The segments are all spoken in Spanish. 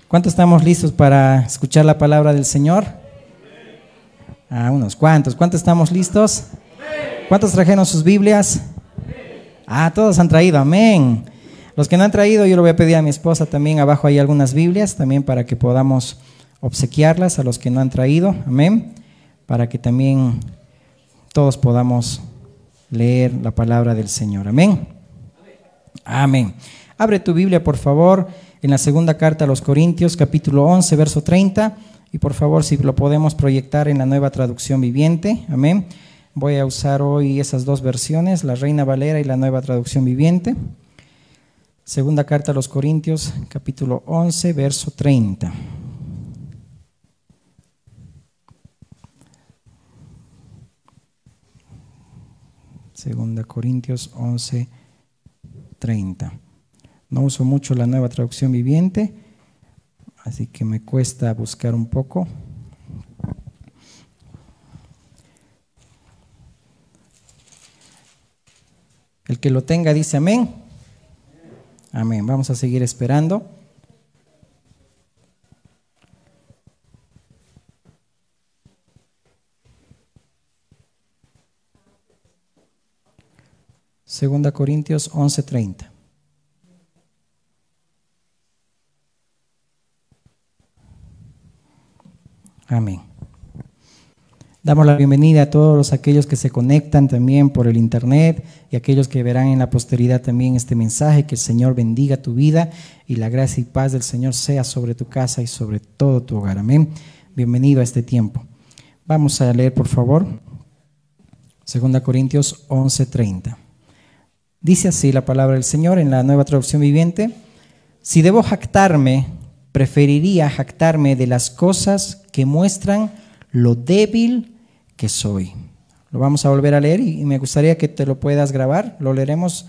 ¿Cuántos estamos listos para escuchar la palabra del Señor? Unos cuantos. ¿Cuántos estamos listos? ¿Cuántos trajeron sus Biblias? Todos han traído, amén. Los que no han traído, yo le voy a pedir a mi esposa también, abajo hay algunas Biblias, también para que podamos obsequiarlas a los que no han traído, amén. Para que también todos podamos leer la palabra del Señor, amén. Amén. Abre tu Biblia, por favor, en la segunda carta a los Corintios, capítulo 11, verso 30. Y por favor, si lo podemos proyectar en la Nueva Traducción Viviente, amén. Voy a usar hoy esas dos versiones, la Reina Valera y la Nueva Traducción Viviente. Segunda carta a los Corintios, capítulo 11, verso 30. Segunda Corintios 11, 30. No uso mucho la Nueva Traducción Viviente, así que me cuesta buscar un poco. El que lo tenga dice amén. Amén. Vamos a seguir esperando. Segunda Corintios 11:30. Amén. Damos la bienvenida a todos aquellos que se conectan también por el internet y aquellos que verán en la posteridad también este mensaje. Que el Señor bendiga tu vida y la gracia y paz del Señor sea sobre tu casa y sobre todo tu hogar. Amén. Bienvenido a este tiempo. Vamos a leer, por favor, 2 Corintios 11:30. Dice así la palabra del Señor en la Nueva Traducción Viviente: si debo jactarme, preferiría jactarme de las cosas que muestran lo débil que soy. Lo vamos a volver a leer y me gustaría que te lo puedas grabar. Lo leeremos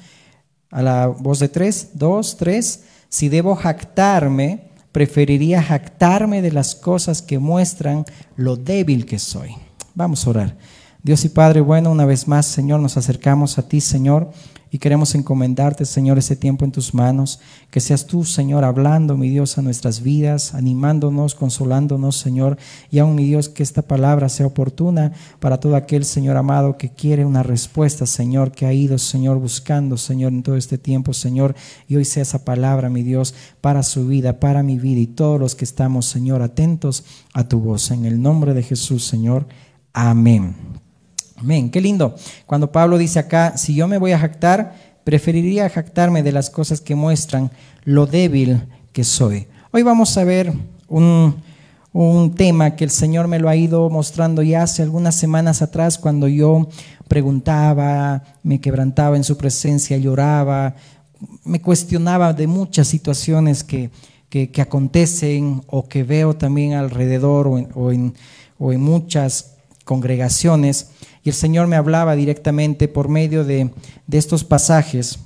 a la voz de 3, 2, 3. Si debo jactarme, preferiría jactarme de las cosas que muestran lo débil que soy. Vamos a orar. Dios y Padre bueno, una vez más, Señor, nos acercamos a ti, Señor, y queremos encomendarte, Señor, ese tiempo en tus manos. Que seas tú, Señor, hablando, mi Dios, a nuestras vidas, animándonos, consolándonos, Señor. Y aún, mi Dios, que esta palabra sea oportuna para todo aquel, Señor amado, que quiere una respuesta, Señor, que ha ido, Señor, buscando, Señor, en todo este tiempo, Señor. Y hoy sea esa palabra, mi Dios, para su vida, para mi vida y todos los que estamos, Señor, atentos a tu voz. En el nombre de Jesús, Señor. Amén. Amén, qué lindo. Cuando Pablo dice acá, si yo me voy a jactar, preferiría jactarme de las cosas que muestran lo débil que soy. Hoy vamos a ver un tema que el Señor me lo ha ido mostrando ya hace algunas semanas atrás, cuando yo preguntaba, me quebrantaba en su presencia, lloraba, me cuestionaba de muchas situaciones que acontecen o que veo también alrededor o en muchas congregaciones. Y el Señor me hablaba directamente por medio de estos pasajes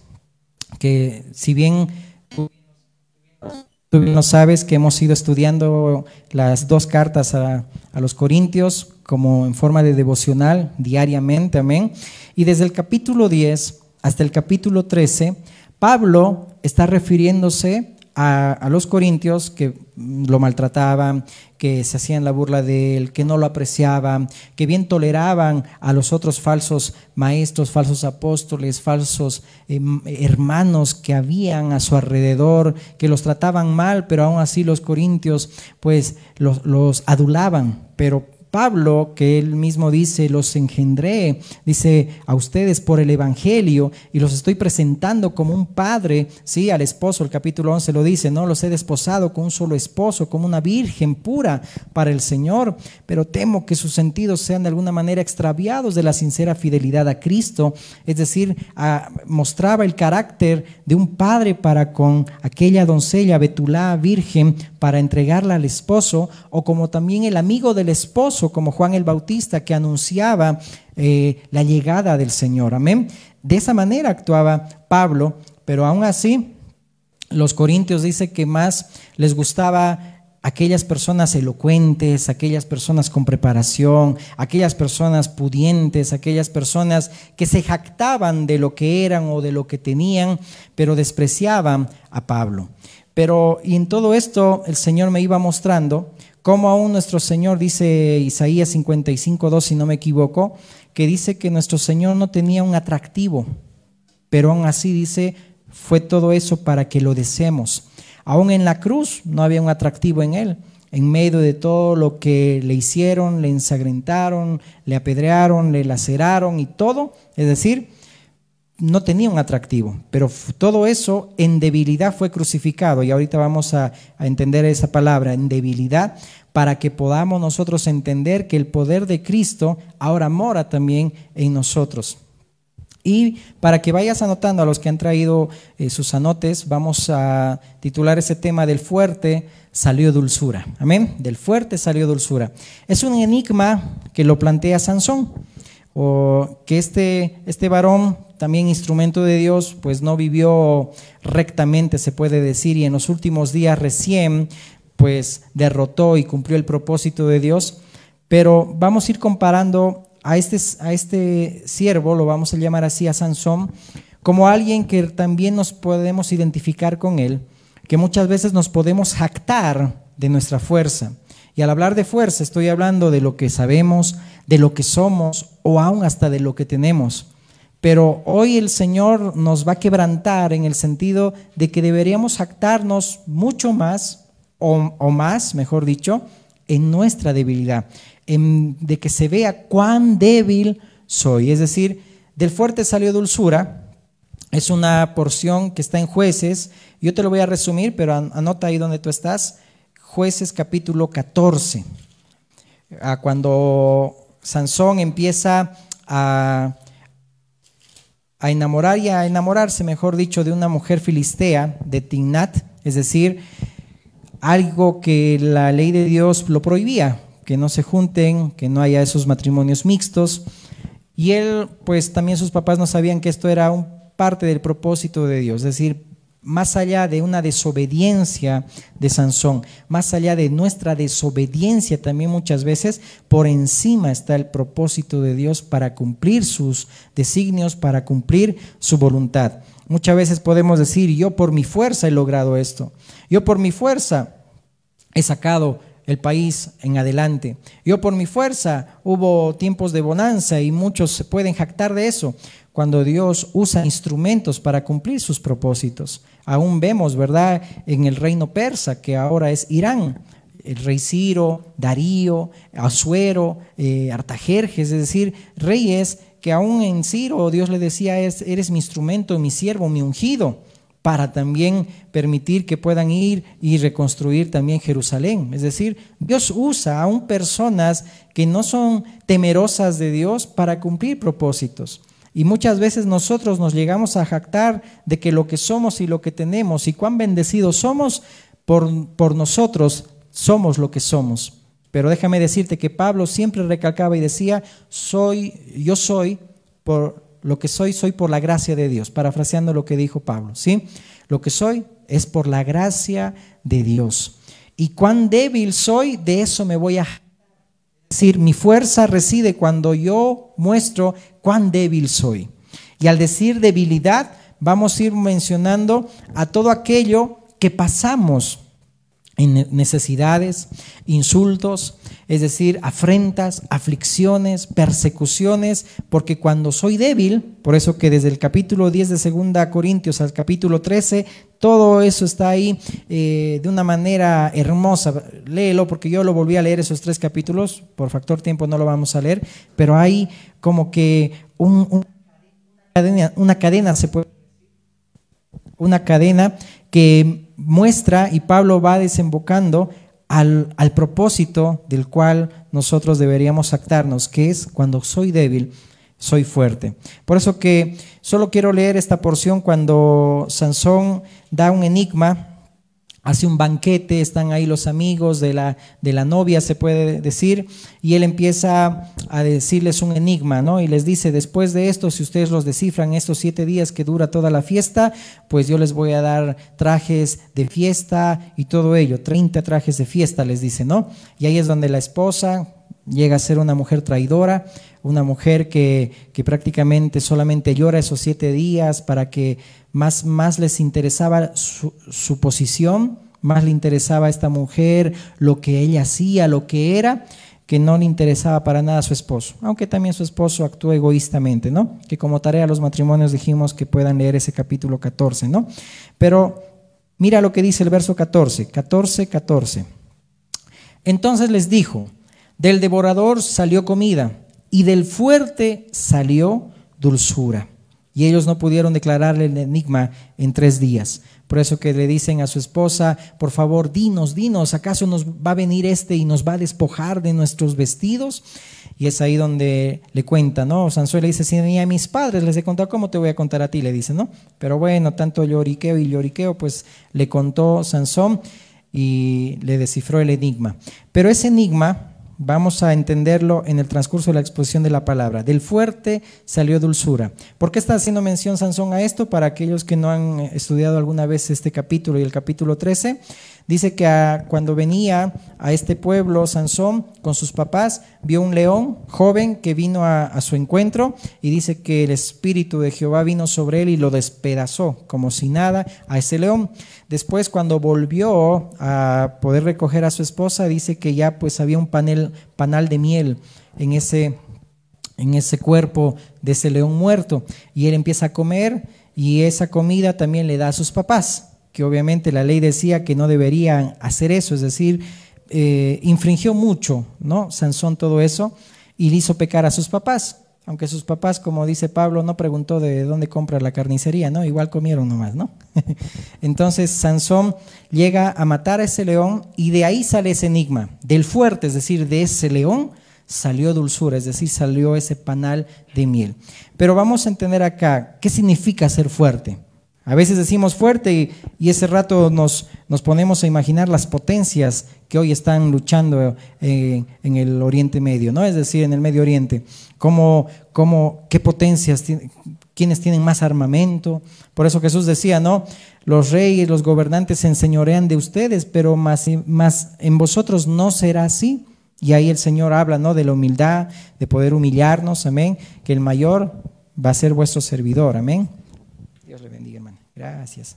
que, si bien tú bien lo sabes, que hemos ido estudiando las dos cartas a los Corintios como en forma de devocional diariamente, amén. Y desde el capítulo 10 hasta el capítulo 13, Pablo está refiriéndose a los corintios que lo maltrataban, que se hacían la burla de él, que no lo apreciaban, que bien toleraban a los otros falsos maestros, falsos apóstoles, falsos hermanos que habían a su alrededor, que los trataban mal, pero aún así los corintios pues los adulaban. Pero Pablo, que él mismo dice, los engendré, dice, a ustedes por el evangelio, y los estoy presentando como un padre, sí, al esposo. El capítulo 11 lo dice, ¿no? Los he desposado con un solo esposo, como una virgen pura para el Señor, pero temo que sus sentidos sean de alguna manera extraviados de la sincera fidelidad a Cristo. Es decir, mostraba el carácter de un padre para con aquella doncella Betulá, virgen, para entregarla al esposo, o como también el amigo del esposo, como Juan el Bautista, que anunciaba la llegada del Señor. Amén. De esa manera actuaba Pablo, pero aún así los corintios dice que más les gustaba aquellas personas elocuentes, aquellas personas con preparación, aquellas personas pudientes, aquellas personas que se jactaban de lo que eran o de lo que tenían, pero despreciaban a Pablo. Pero y en todo esto el Señor me iba mostrando cómo aún nuestro Señor, dice Isaías 55:2, si no me equivoco, que dice que nuestro Señor no tenía un atractivo, pero aún así dice, fue todo eso para que lo deseemos. Aún en la cruz no había un atractivo en Él. En medio de todo lo que le hicieron, le ensangrentaron, le apedrearon, le laceraron y todo, es decir, no tenía un atractivo, pero todo eso en debilidad fue crucificado, y ahorita vamos a entender esa palabra, en debilidad, para que podamos nosotros entender que el poder de Cristo ahora mora también en nosotros. Y para que vayas anotando, a los que han traído sus anotes, vamos a titular ese tema: del fuerte salió dulzura. Amén. Del fuerte salió dulzura. Es un enigma que lo plantea Sansón, o que este varón, también instrumento de Dios, pues no vivió rectamente, se puede decir, y en los últimos días recién pues derrotó y cumplió el propósito de Dios. Pero vamos a ir comparando a este siervo, lo vamos a llamar así, a Sansón, como alguien que también nos podemos identificar con él, que muchas veces nos podemos jactar de nuestra fuerza. Y al hablar de fuerza estoy hablando de lo que sabemos, de lo que somos, o aún hasta de lo que tenemos. Pero hoy el Señor nos va a quebrantar en el sentido de que deberíamos jactarnos mucho más, o más, mejor dicho, en nuestra debilidad, de que se vea cuán débil soy. Es decir, del fuerte salió dulzura. Es una porción que está en Jueces. Yo te lo voy a resumir, pero anota ahí donde tú estás. Jueces capítulo 14. Cuando Sansón empieza a enamorar y a enamorarse, mejor dicho, de una mujer filistea, de Timnat, es decir, algo que la ley de Dios lo prohibía, que no se junten, que no haya esos matrimonios mixtos. Y él, pues también sus papás no sabían que esto era parte del propósito de Dios, es decir, más allá de una desobediencia de Sansón, más allá de nuestra desobediencia también muchas veces, por encima está el propósito de Dios para cumplir sus designios, para cumplir su voluntad. Muchas veces podemos decir, yo por mi fuerza he logrado esto, yo por mi fuerza he sacado el país en adelante, yo por mi fuerza hubo tiempos de bonanza, y muchos se pueden jactar de eso, cuando Dios usa instrumentos para cumplir sus propósitos. Aún vemos, ¿verdad?, en el reino persa, que ahora es Irán, el rey Ciro, Darío, Asuero, Artajerjes, es decir, reyes que aún en Ciro Dios le decía, eres mi instrumento, mi siervo, mi ungido, para también permitir que puedan ir y reconstruir también Jerusalén. Es decir, Dios usa aún personas que no son temerosas de Dios para cumplir propósitos. Y muchas veces nosotros nos llegamos a jactar de que lo que somos y lo que tenemos y cuán bendecidos somos, por nosotros somos lo que somos. Pero déjame decirte que Pablo siempre recalcaba y decía, yo soy por lo que soy por la gracia de Dios, parafraseando lo que dijo Pablo, ¿sí? Lo que soy es por la gracia de Dios. Y cuán débil soy, de eso me voy a jactar. Es decir, mi fuerza reside cuando yo muestro cuán débil soy. Y al decir debilidad, vamos a ir mencionando a todo aquello que pasamos en necesidades, insultos, es decir, afrentas, aflicciones, persecuciones, porque cuando soy débil, por eso que desde el capítulo 10 de 2 Corintios al capítulo 13, todo eso está ahí de una manera hermosa. Léelo, porque yo lo volví a leer esos 3 capítulos, por factor tiempo no lo vamos a leer, pero hay como que una cadena que muestra, y Pablo va desembocando al propósito del cual nosotros deberíamos jactarnos, que es cuando soy débil, soy fuerte. Por eso que solo quiero leer esta porción cuando Sansón da un enigma, hace un banquete, están ahí los amigos de la novia, se puede decir, y él empieza a decirles un enigma, ¿no? Y les dice, después de esto, si ustedes los descifran estos 7 días que dura toda la fiesta, pues yo les voy a dar trajes de fiesta y todo ello, 30 trajes de fiesta les dice, ¿no? Y ahí es donde la esposa, llega a ser una mujer traidora, una mujer que prácticamente solamente llora esos 7 días para que más les interesaba su posición, más le interesaba a esta mujer lo que ella hacía, lo que era, que no le interesaba para nada a su esposo, aunque también su esposo actuó egoístamente, ¿no? Que como tarea a los matrimonios dijimos que puedan leer ese capítulo 14, ¿no? Pero mira lo que dice el verso 14. Entonces les dijo: del devorador salió comida y del fuerte salió dulzura. Y ellos no pudieron declararle el enigma en 3 días. Por eso que le dicen a su esposa: por favor, dinos, ¿acaso nos va a venir y nos va a despojar de nuestros vestidos? Y es ahí donde le cuenta, ¿no? Sansón le dice: si ni a mis padres les he contado, ¿cómo te voy a contar a ti? Le dice, ¿no? Pero bueno, tanto lloriqueo, pues le contó Sansón y le descifró el enigma. Pero ese enigma vamos a entenderlo en el transcurso de la exposición de la palabra. Del fuerte salió dulzura. ¿Por qué está haciendo mención Sansón a esto? Para aquellos que no han estudiado alguna vez este capítulo y el capítulo 13, dice que cuando venía a este pueblo Sansón con sus papás, vio un león joven que vino a su encuentro, y dice que el espíritu de Jehová vino sobre él y lo despedazó como si nada a ese león. Después, cuando volvió a poder recoger a su esposa, dice que ya pues había un panal de miel en ese cuerpo de ese león muerto, y él empieza a comer, y esa comida también le da a sus papás, que obviamente la ley decía que no deberían hacer eso, es decir, infringió mucho, ¿no? Sansón todo eso, y le hizo pecar a sus papás, aunque sus papás, como dice Pablo, no preguntó de dónde compra la carnicería, ¿no? Igual comieron nomás, ¿no? Entonces Sansón llega a matar a ese león, y de ahí sale ese enigma, del fuerte, es decir, de ese león salió dulzura, es decir, salió ese panal de miel. Pero vamos a entender acá, ¿qué significa ser fuerte? A veces decimos fuerte y ese rato nos ponemos a imaginar las potencias que hoy están luchando en el Oriente Medio, ¿no? Es decir, en el Medio Oriente. ¿Qué potencias, quiénes tienen más armamento? Por eso Jesús decía, ¿no? Los reyes, los gobernantes se enseñorean de ustedes, pero más en vosotros no será así. Y ahí el Señor habla, ¿no? De la humildad, de poder humillarnos, amén. Que el mayor va a ser vuestro servidor, amén. Dios le bendiga, hermano. Gracias.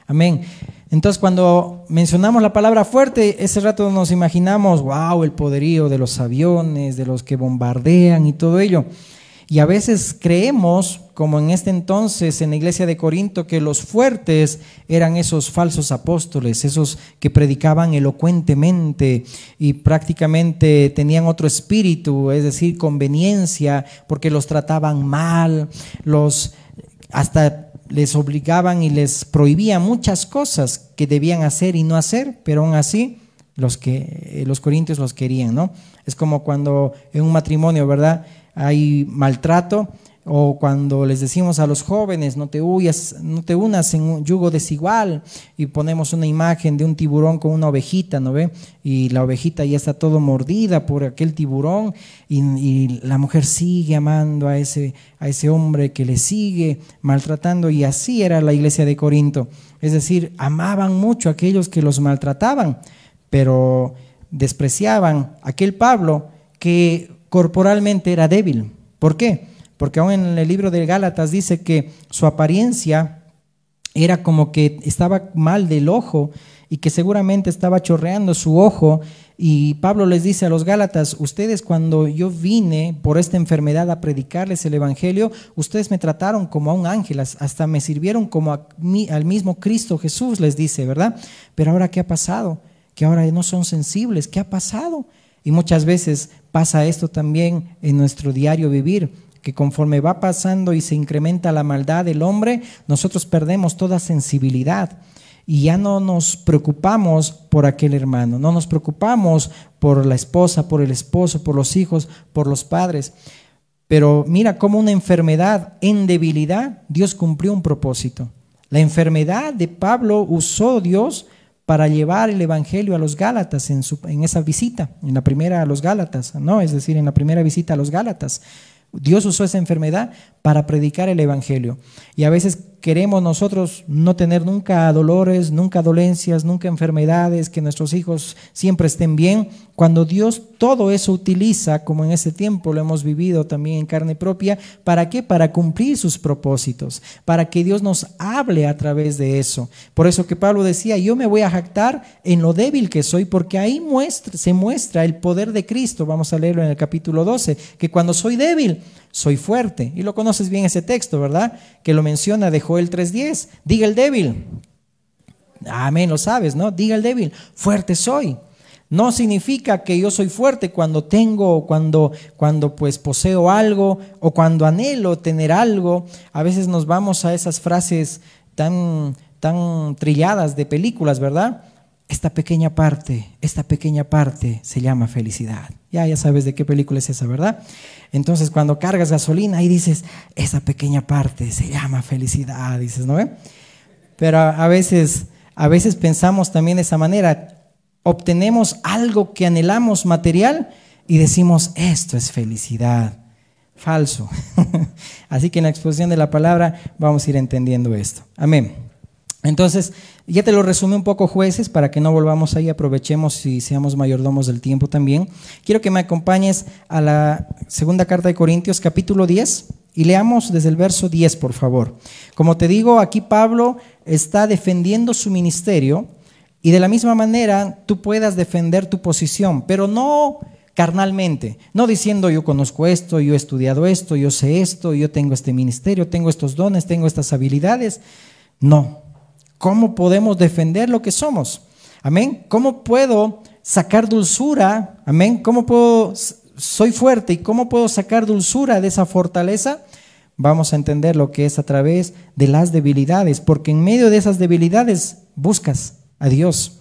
Amén. Entonces, cuando mencionamos la palabra fuerte, ese rato nos imaginamos, wow, el poderío de los aviones, de los que bombardean y todo ello. Y a veces creemos, como en este entonces en la iglesia de Corinto, que los fuertes eran esos falsos apóstoles, esos que predicaban elocuentemente y prácticamente tenían otro espíritu, es decir, conveniencia, porque los trataban mal, hasta les obligaban y les prohibían muchas cosas que debían hacer y no hacer, pero aún así los corintios los querían, ¿no? Es como cuando en un matrimonio, ¿verdad?, hay maltrato, o cuando les decimos a los jóvenes, no te unas en un yugo desigual, y ponemos una imagen de un tiburón con una ovejita, ¿no ve? Y la ovejita ya está todo mordida por aquel tiburón, y la mujer sigue amando a ese hombre que le sigue maltratando, y así era la iglesia de Corinto. Es decir, amaban mucho a aquellos que los maltrataban, pero despreciaban a aquel Pablo que corporalmente era débil. ¿Por qué? Porque aún en el libro de Gálatas dice que su apariencia era como que estaba mal del ojo y que seguramente estaba chorreando su ojo, y Pablo les dice a los Gálatas: ustedes, cuando yo vine por esta enfermedad a predicarles el evangelio, ustedes me trataron como a un ángel, hasta me sirvieron como al mismo Cristo Jesús, les dice, ¿verdad? Pero ahora, ¿qué ha pasado? Que ahora no son sensibles. ¿Qué ha pasado? Y muchas veces pasa esto también en nuestro diario vivir, que conforme va pasando y se incrementa la maldad del hombre, nosotros perdemos toda sensibilidad y ya no nos preocupamos por aquel hermano, no nos preocupamos por la esposa, por el esposo, por los hijos, por los padres. Pero mira cómo una enfermedad en debilidad, Dios cumplió un propósito. La enfermedad de Pablo usó Dios para llevar el evangelio a los Gálatas en esa visita, en la primera a los Gálatas, ¿no? Es decir, en la primera visita a los Gálatas. Dios usó esa enfermedad para predicar el evangelio. Y a veces queremos nosotros no tener nunca dolores, nunca dolencias, nunca enfermedades, que nuestros hijos siempre estén bien. Cuando Dios todo eso utiliza, como en ese tiempo lo hemos vivido también en carne propia, ¿para qué? Para cumplir sus propósitos, para que Dios nos hable a través de eso. Por eso que Pablo decía, yo me voy a jactar en lo débil que soy, porque ahí se muestra el poder de Cristo. Vamos a leerlo en el capítulo 12, que cuando soy débil, soy fuerte. Y lo conoces bien ese texto, ¿verdad? Que lo menciona de Joel 3:10. Diga el débil. Amén, lo sabes, ¿no? Diga el débil, fuerte soy. No significa que yo soy fuerte cuando tengo, cuando pues poseo algo o cuando anhelo tener algo. A veces nos vamos a esas frases tan trilladas de películas, ¿verdad? Esta pequeña parte se llama felicidad. Ya sabes de qué película es esa, ¿verdad? Entonces cuando cargas gasolina y dices, esa pequeña parte se llama felicidad, dices, ¿no? Pero a veces pensamos también de esa manera. Obtenemos algo que anhelamos material y decimos, esto es felicidad. Falso. Así que en la exposición de la palabra vamos a ir entendiendo esto. Amén. Entonces, ya te lo resumí un poco, Jueces, para que no volvamos ahí, aprovechemos y seamos mayordomos del tiempo también. Quiero que me acompañes a la segunda carta de Corintios, capítulo 10, y leamos desde el verso 10, por favor. Como te digo, aquí Pablo está defendiendo su ministerio, y de la misma manera tú puedas defender tu posición, pero no carnalmente, no diciendo yo conozco esto, yo he estudiado esto, yo sé esto, yo tengo este ministerio, tengo estos dones, tengo estas habilidades. No. ¿Cómo podemos defender lo que somos? Amén. ¿Cómo puedo sacar dulzura? Amén. Soy fuerte y cómo puedo sacar dulzura de esa fortaleza? Vamos a entender lo que es a través de las debilidades, porque en medio de esas debilidades buscas a Dios.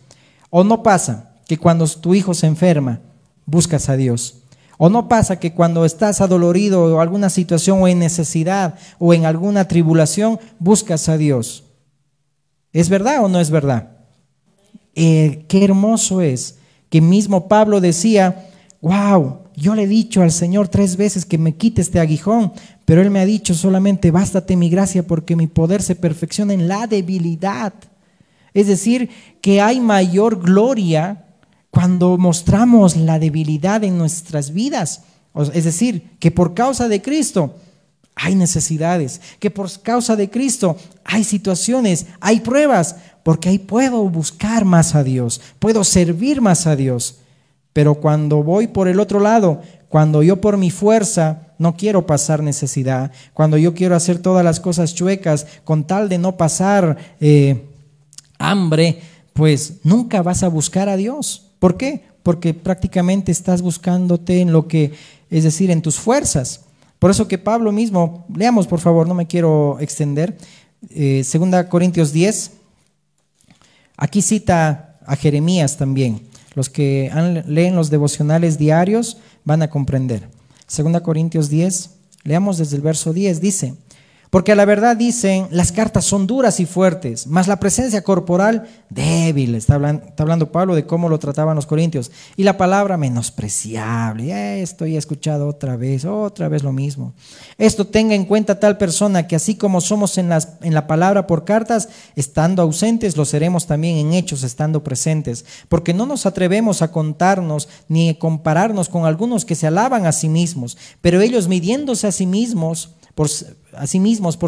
¿O no pasa que cuando tu hijo se enferma, buscas a Dios? ¿O no pasa que cuando estás adolorido o alguna situación o en necesidad o en alguna tribulación, buscas a Dios? ¿Es verdad o no es verdad? Qué hermoso es que mismo Pablo decía, wow, yo le he dicho al Señor 3 veces que me quite este aguijón, pero Él me ha dicho solamente, bástate mi gracia porque mi poder se perfecciona en la debilidad. Es decir, que hay mayor gloria cuando mostramos la debilidad en nuestras vidas. Es decir, que por causa de Cristo hay necesidades, que por causa de Cristo hay situaciones, hay pruebas, porque ahí puedo buscar más a Dios, puedo servir más a Dios. Pero cuando voy por el otro lado, cuando yo por mi fuerza no quiero pasar necesidad, cuando yo quiero hacer todas las cosas chuecas con tal de no pasar hambre, pues nunca vas a buscar a Dios. ¿Por qué? Porque prácticamente estás buscándote en lo que, es decir, en tus fuerzas. Por eso que Pablo mismo, leamos por favor, no me quiero extender, 2 Corintios 10, aquí cita a Jeremías también. Los que leen los devocionales diarios van a comprender. 2 Corintios 10, leamos desde el verso 10, dice, porque a la verdad dicen, las cartas son duras y fuertes, mas la presencia corporal débil. Está hablando Pablo de cómo lo trataban los corintios. Y la palabra menospreciable. Esto ya he escuchado otra vez lo mismo. Esto tenga en cuenta tal persona que así como somos en la palabra por cartas, estando ausentes, lo seremos también en hechos, estando presentes. Porque no nos atrevemos a contarnos ni a compararnos con algunos que se alaban a sí mismos, pero ellos midiéndose a sí mismos, por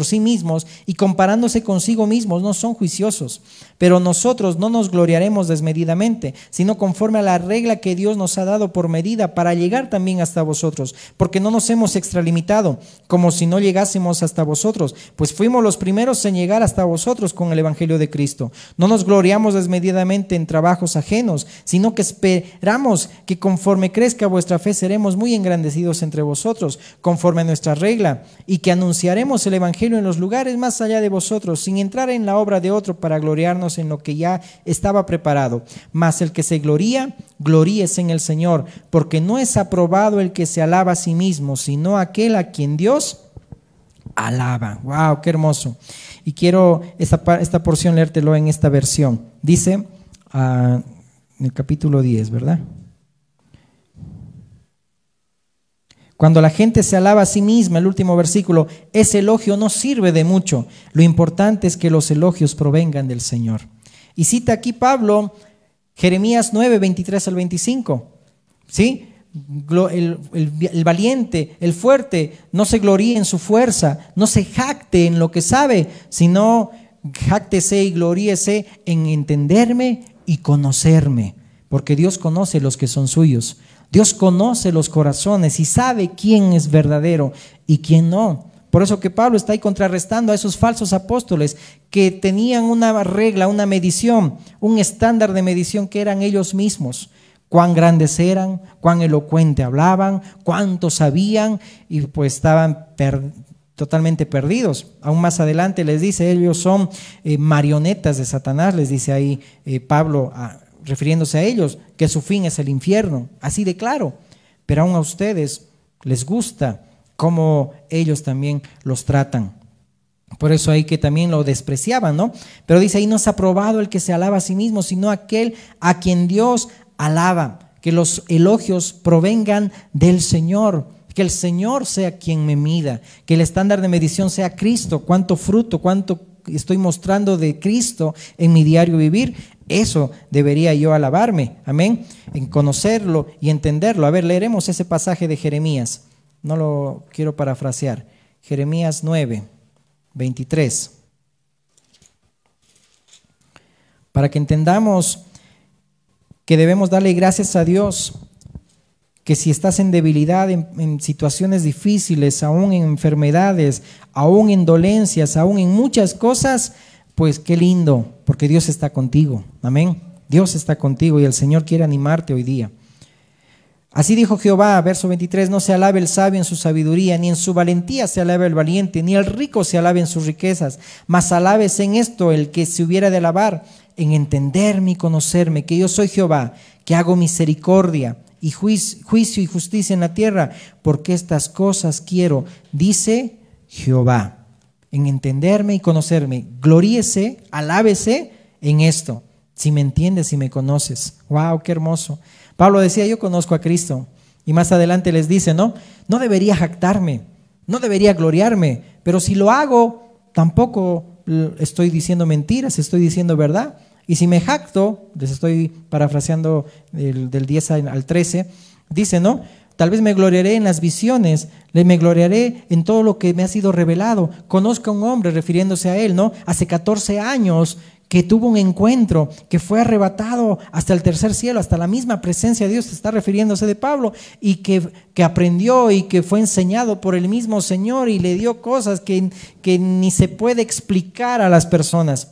sí mismos y comparándose consigo mismos no son juiciosos. Pero nosotros no nos gloriaremos desmedidamente, sino conforme a la regla que Dios nos ha dado por medida para llegar también hasta vosotros, porque no nos hemos extralimitado como si no llegásemos hasta vosotros, pues fuimos los primeros en llegar hasta vosotros con el evangelio de Cristo. No nos gloriamos desmedidamente en trabajos ajenos, sino que esperamos que conforme crezca vuestra fe seremos muy engrandecidos entre vosotros, conforme a nuestra regla, y que anunciaremos el evangelio en los lugares más allá de vosotros, sin entrar en la obra de otro para gloriarnos en lo que ya estaba preparado. Mas el que se gloría, gloríese en el Señor, porque no es aprobado el que se alaba a sí mismo, sino aquel a quien Dios alaba. ¡Wow! ¡Qué hermoso! Y quiero esta porción leértelo en esta versión. Dice en el capítulo 10, ¿verdad? Cuando la gente se alaba a sí misma, el último versículo, ese elogio no sirve de mucho. Lo importante es que los elogios provengan del Señor. Y cita aquí Pablo Jeremías 9, 23 al 25. ¿Sí? El valiente, el fuerte, no se gloríe en su fuerza, no se jacte en lo que sabe, sino jáctese y gloríese en entenderme y conocerme, porque Dios conoce los que son suyos. Dios conoce los corazones y sabe quién es verdadero y quién no. Por eso que Pablo está ahí contrarrestando a esos falsos apóstoles que tenían una regla, una medición, un estándar de medición que eran ellos mismos. Cuán grandes eran, cuán elocuente hablaban, cuánto sabían, y pues estaban totalmente perdidos. Aún más adelante les dice, ellos son marionetas de Satanás, les dice ahí Pablo, refiriéndose a ellos, que su fin es el infierno, así de claro. Pero aún a ustedes les gusta cómo ellos también los tratan. Por eso ahí que también lo despreciaban, ¿no? Pero dice ahí, no es aprobado el que se alaba a sí mismo, sino aquel a quien Dios alaba. Que los elogios provengan del Señor, que el Señor sea quien me mida, que el estándar de medición sea Cristo, cuánto fruto, cuánto estoy mostrando de Cristo en mi diario vivir. Eso debería yo alabarme, amén, en conocerlo y entenderlo. A ver, leeremos ese pasaje de Jeremías, no lo quiero parafrasear. Jeremías 9, 23. Para que entendamos que debemos darle gracias a Dios, que si estás en debilidad, en situaciones difíciles, aún en enfermedades, aún en dolencias, aún en muchas cosas, pues qué lindo, porque Dios está contigo, amén. Dios está contigo y el Señor quiere animarte hoy día. Así dijo Jehová, verso 23, no se alabe el sabio en su sabiduría, ni en su valentía se alabe el valiente, ni el rico se alabe en sus riquezas, mas alabes en esto el que se hubiera de alabar, en entenderme y conocerme, que yo soy Jehová, que hago misericordia y juicio y justicia en la tierra, porque estas cosas quiero, dice Jehová. En entenderme y conocerme, gloríese, alábese en esto, si me entiendes y me conoces. Wow, qué hermoso. Pablo decía, yo conozco a Cristo, y más adelante les dice, no debería jactarme, no debería gloriarme, pero si lo hago, tampoco estoy diciendo mentiras, estoy diciendo verdad. Y si me jacto, les estoy parafraseando del 10 al 13, dice, ¿no? Tal vez me gloriaré en las visiones, me gloriaré en todo lo que me ha sido revelado. Conozco a un hombre, refiriéndose a él, ¿no? Hace 14 años que tuvo un encuentro, que fue arrebatado hasta el tercer cielo, hasta la misma presencia de Dios, está refiriéndose de Pablo, y que aprendió y que fue enseñado por el mismo Señor y le dio cosas que ni se puede explicar a las personas.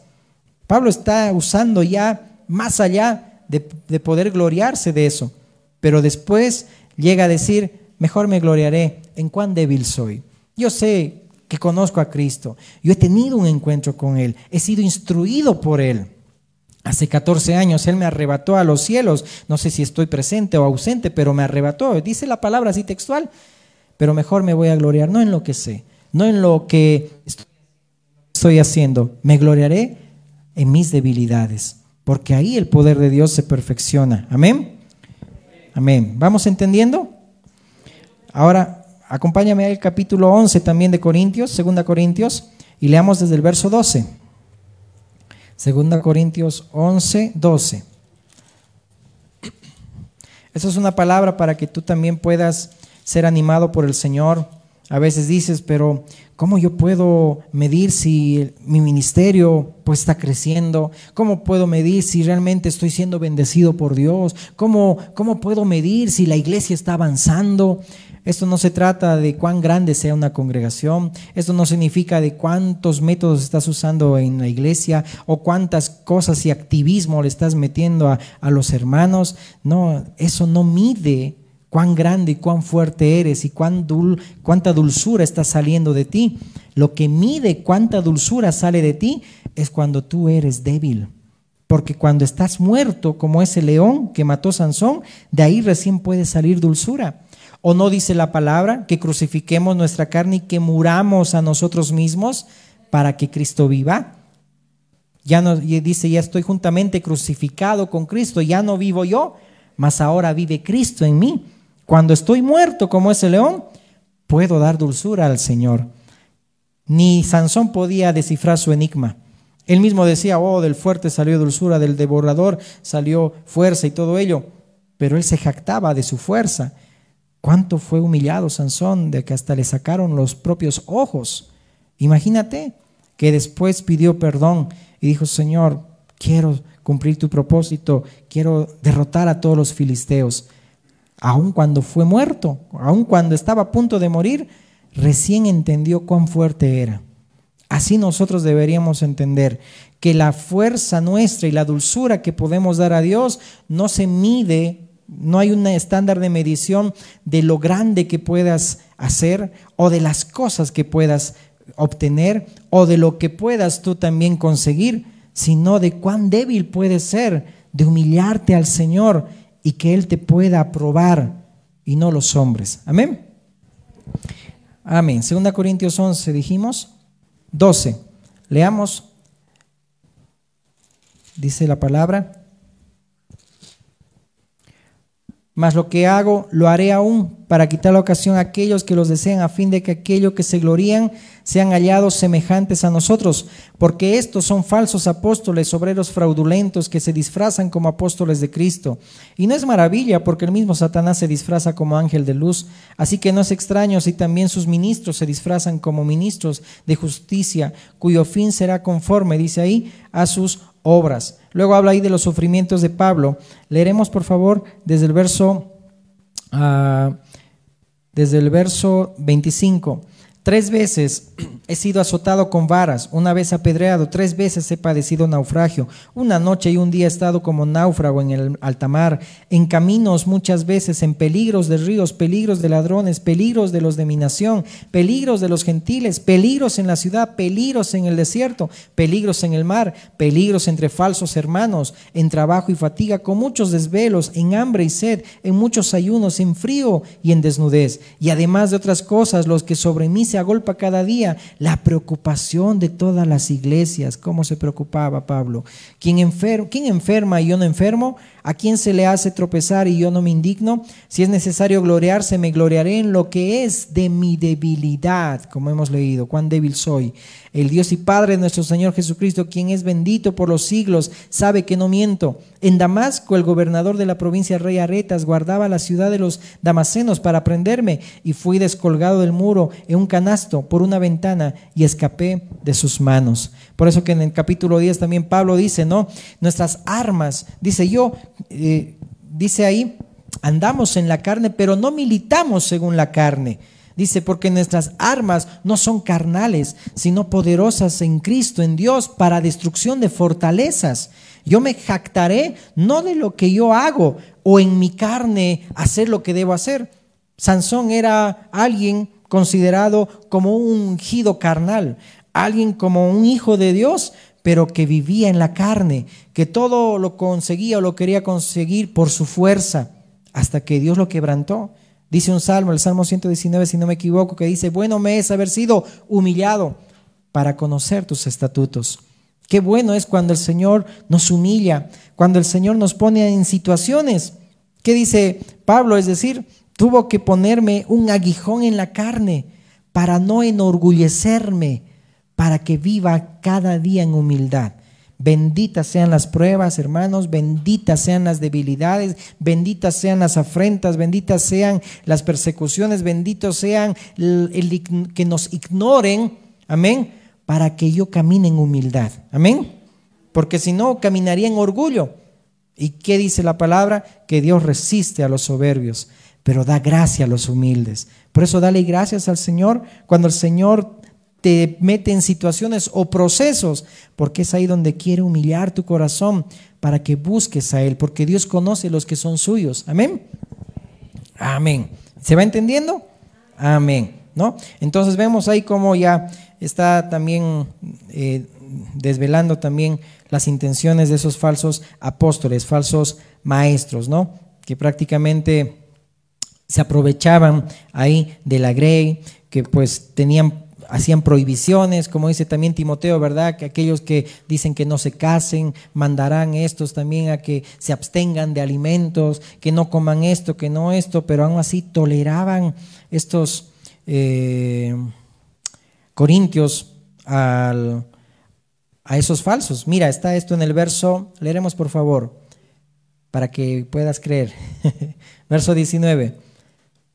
Pablo está usando ya más allá de poder gloriarse de eso, pero después llega a decir, mejor me gloriaré en cuán débil soy. Yo sé que conozco a Cristo, yo he tenido un encuentro con Él, he sido instruido por Él. Hace 14 años Él me arrebató a los cielos, no sé si estoy presente o ausente, pero me arrebató, dice la palabra así textual, pero mejor me voy a gloriar, no en lo que sé, no en lo que estoy haciendo, me gloriaré en mis debilidades, porque ahí el poder de Dios se perfecciona. Amén. Amén. ¿Vamos entendiendo? Ahora, acompáñame al capítulo 11 también de Corintios, 2 Corintios, y leamos desde el verso 12. 2 Corintios 11, 12. Esa es una palabra para que tú también puedas ser animado por el Señor. A veces dices, pero ¿cómo yo puedo medir si mi ministerio pues está creciendo? ¿Cómo puedo medir si realmente estoy siendo bendecido por Dios? ¿Cómo puedo medir si la iglesia está avanzando? Esto no se trata de cuán grande sea una congregación. Esto no significa de cuántos métodos estás usando en la iglesia o cuántas cosas y activismo le estás metiendo a los hermanos. No, eso no mide cuán grande y cuán fuerte eres y cuánta dulzura está saliendo de ti. Lo que mide cuánta dulzura sale de ti es cuando tú eres débil. Porque cuando estás muerto, como ese león que mató Sansón, de ahí recién puede salir dulzura. ¿O no dice la palabra que crucifiquemos nuestra carne y que muramos a nosotros mismos para que Cristo viva? Dice, ya estoy juntamente crucificado con Cristo, ya no vivo yo, mas ahora vive Cristo en mí. Cuando estoy muerto como ese león, puedo dar dulzura al Señor. Ni Sansón podía descifrar su enigma. Él mismo decía, oh, del fuerte salió dulzura, del devorador salió fuerza y todo ello. Pero él se jactaba de su fuerza. ¿Cuánto fue humillado Sansón de que hasta le sacaron los propios ojos? Imagínate que después pidió perdón y dijo, Señor, quiero cumplir tu propósito, quiero derrotar a todos los filisteos. Aun cuando fue muerto, aun cuando estaba a punto de morir, recién entendió cuán fuerte era. Así nosotros deberíamos entender que la fuerza nuestra y la dulzura que podemos dar a Dios no se mide, no hay un estándar de medición de lo grande que puedas hacer o de las cosas que puedas obtener o de lo que puedas tú también conseguir, sino de cuán débil puedes ser, de humillarte al Señor y que Él te pueda aprobar y no los hombres. Amén. Amén. 2 Corintios 11 dijimos. 12. Leamos. Dice la palabra. Mas lo que hago, lo haré aún para quitar la ocasión a aquellos que los desean, a fin de que aquellos que se glorían sean hallados semejantes a nosotros. Porque estos son falsos apóstoles, obreros fraudulentos, que se disfrazan como apóstoles de Cristo. Y no es maravilla, porque el mismo Satanás se disfraza como ángel de luz. Así que no es extraño si también sus ministros se disfrazan como ministros de justicia, cuyo fin será conforme, dice ahí, a sus obras. Luego habla ahí de los sufrimientos de Pablo. Leeremos por favor desde el verso 25. 3 veces he sido azotado con varas, una vez apedreado, 3 veces he padecido naufragio. Una noche y un día he estado como náufrago en el alta mar, en caminos muchas veces, en peligros de ríos, peligros de ladrones, peligros de los de mi nación, peligros de los gentiles, peligros en la ciudad, peligros en el desierto, peligros en el mar, peligros entre falsos hermanos, en trabajo y fatiga, con muchos desvelos, en hambre y sed, en muchos ayunos, en frío y en desnudez. Y además de otras cosas, los que sobre mí se agolpa cada día, la preocupación de todas las iglesias. ¿Cómo se preocupaba Pablo? ¿Quién enferma y yo no enfermo? ¿A quién se le hace tropezar y yo no me indigno? Si es necesario gloriarse, me gloriaré en lo que es de mi debilidad, como hemos leído, cuán débil soy. El Dios y Padre de nuestro Señor Jesucristo, quien es bendito por los siglos, sabe que no miento. En Damasco, el gobernador de la provincia, rey Aretas, guardaba la ciudad de los damasenos para prenderme, y fui descolgado del muro en un canasto por una ventana y escapé de sus manos. Por eso que en el capítulo 10 también Pablo dice, ¿no? Nuestras armas, dice dice ahí, andamos en la carne, pero no militamos según la carne. Dice, porque nuestras armas no son carnales, sino poderosas en Cristo, en Dios, para destrucción de fortalezas. Yo me jactaré no de lo que yo hago o en mi carne hacer lo que debo hacer. Sansón era alguien considerado como un ungido carnal, alguien como un hijo de Dios, pero que vivía en la carne, que todo lo conseguía o lo quería conseguir por su fuerza, hasta que Dios lo quebrantó. Dice un salmo, el Salmo 119, si no me equivoco, que dice, bueno me es haber sido humillado para conocer tus estatutos. Qué bueno es cuando el Señor nos humilla, cuando el Señor nos pone en situaciones. ¿Qué dice Pablo? Es decir, tuvo que ponerme un aguijón en la carne para no enorgullecerme, para que viva cada día en humildad. Benditas sean las pruebas, hermanos, benditas sean las debilidades, benditas sean las afrentas, benditas sean las persecuciones, benditos sean que nos ignoren, amén, para que yo camine en humildad, amén, porque si no caminaría en orgullo. ¿Y qué dice la palabra? Que Dios resiste a los soberbios, pero da gracia a los humildes. Por eso dale gracias al Señor cuando el Señor te mete en situaciones o procesos, porque es ahí donde quiere humillar tu corazón para que busques a Él, porque Dios conoce los que son suyos. Amén. Amén. ¿Se va entendiendo? Amén. ¿No? Entonces vemos ahí cómo ya está también desvelando también las intenciones de esos falsos apóstoles, falsos maestros, ¿no? Que prácticamente se aprovechaban ahí de la grey, que pues hacían prohibiciones, como dice también Timoteo, ¿verdad? Que aquellos que dicen que no se casen, mandarán estos también a que se abstengan de alimentos, que no coman esto, que no esto, pero aún así toleraban estos Corintios a esos falsos. Mira, está esto en el verso, leeremos por favor, para que puedas creer. Verso 19,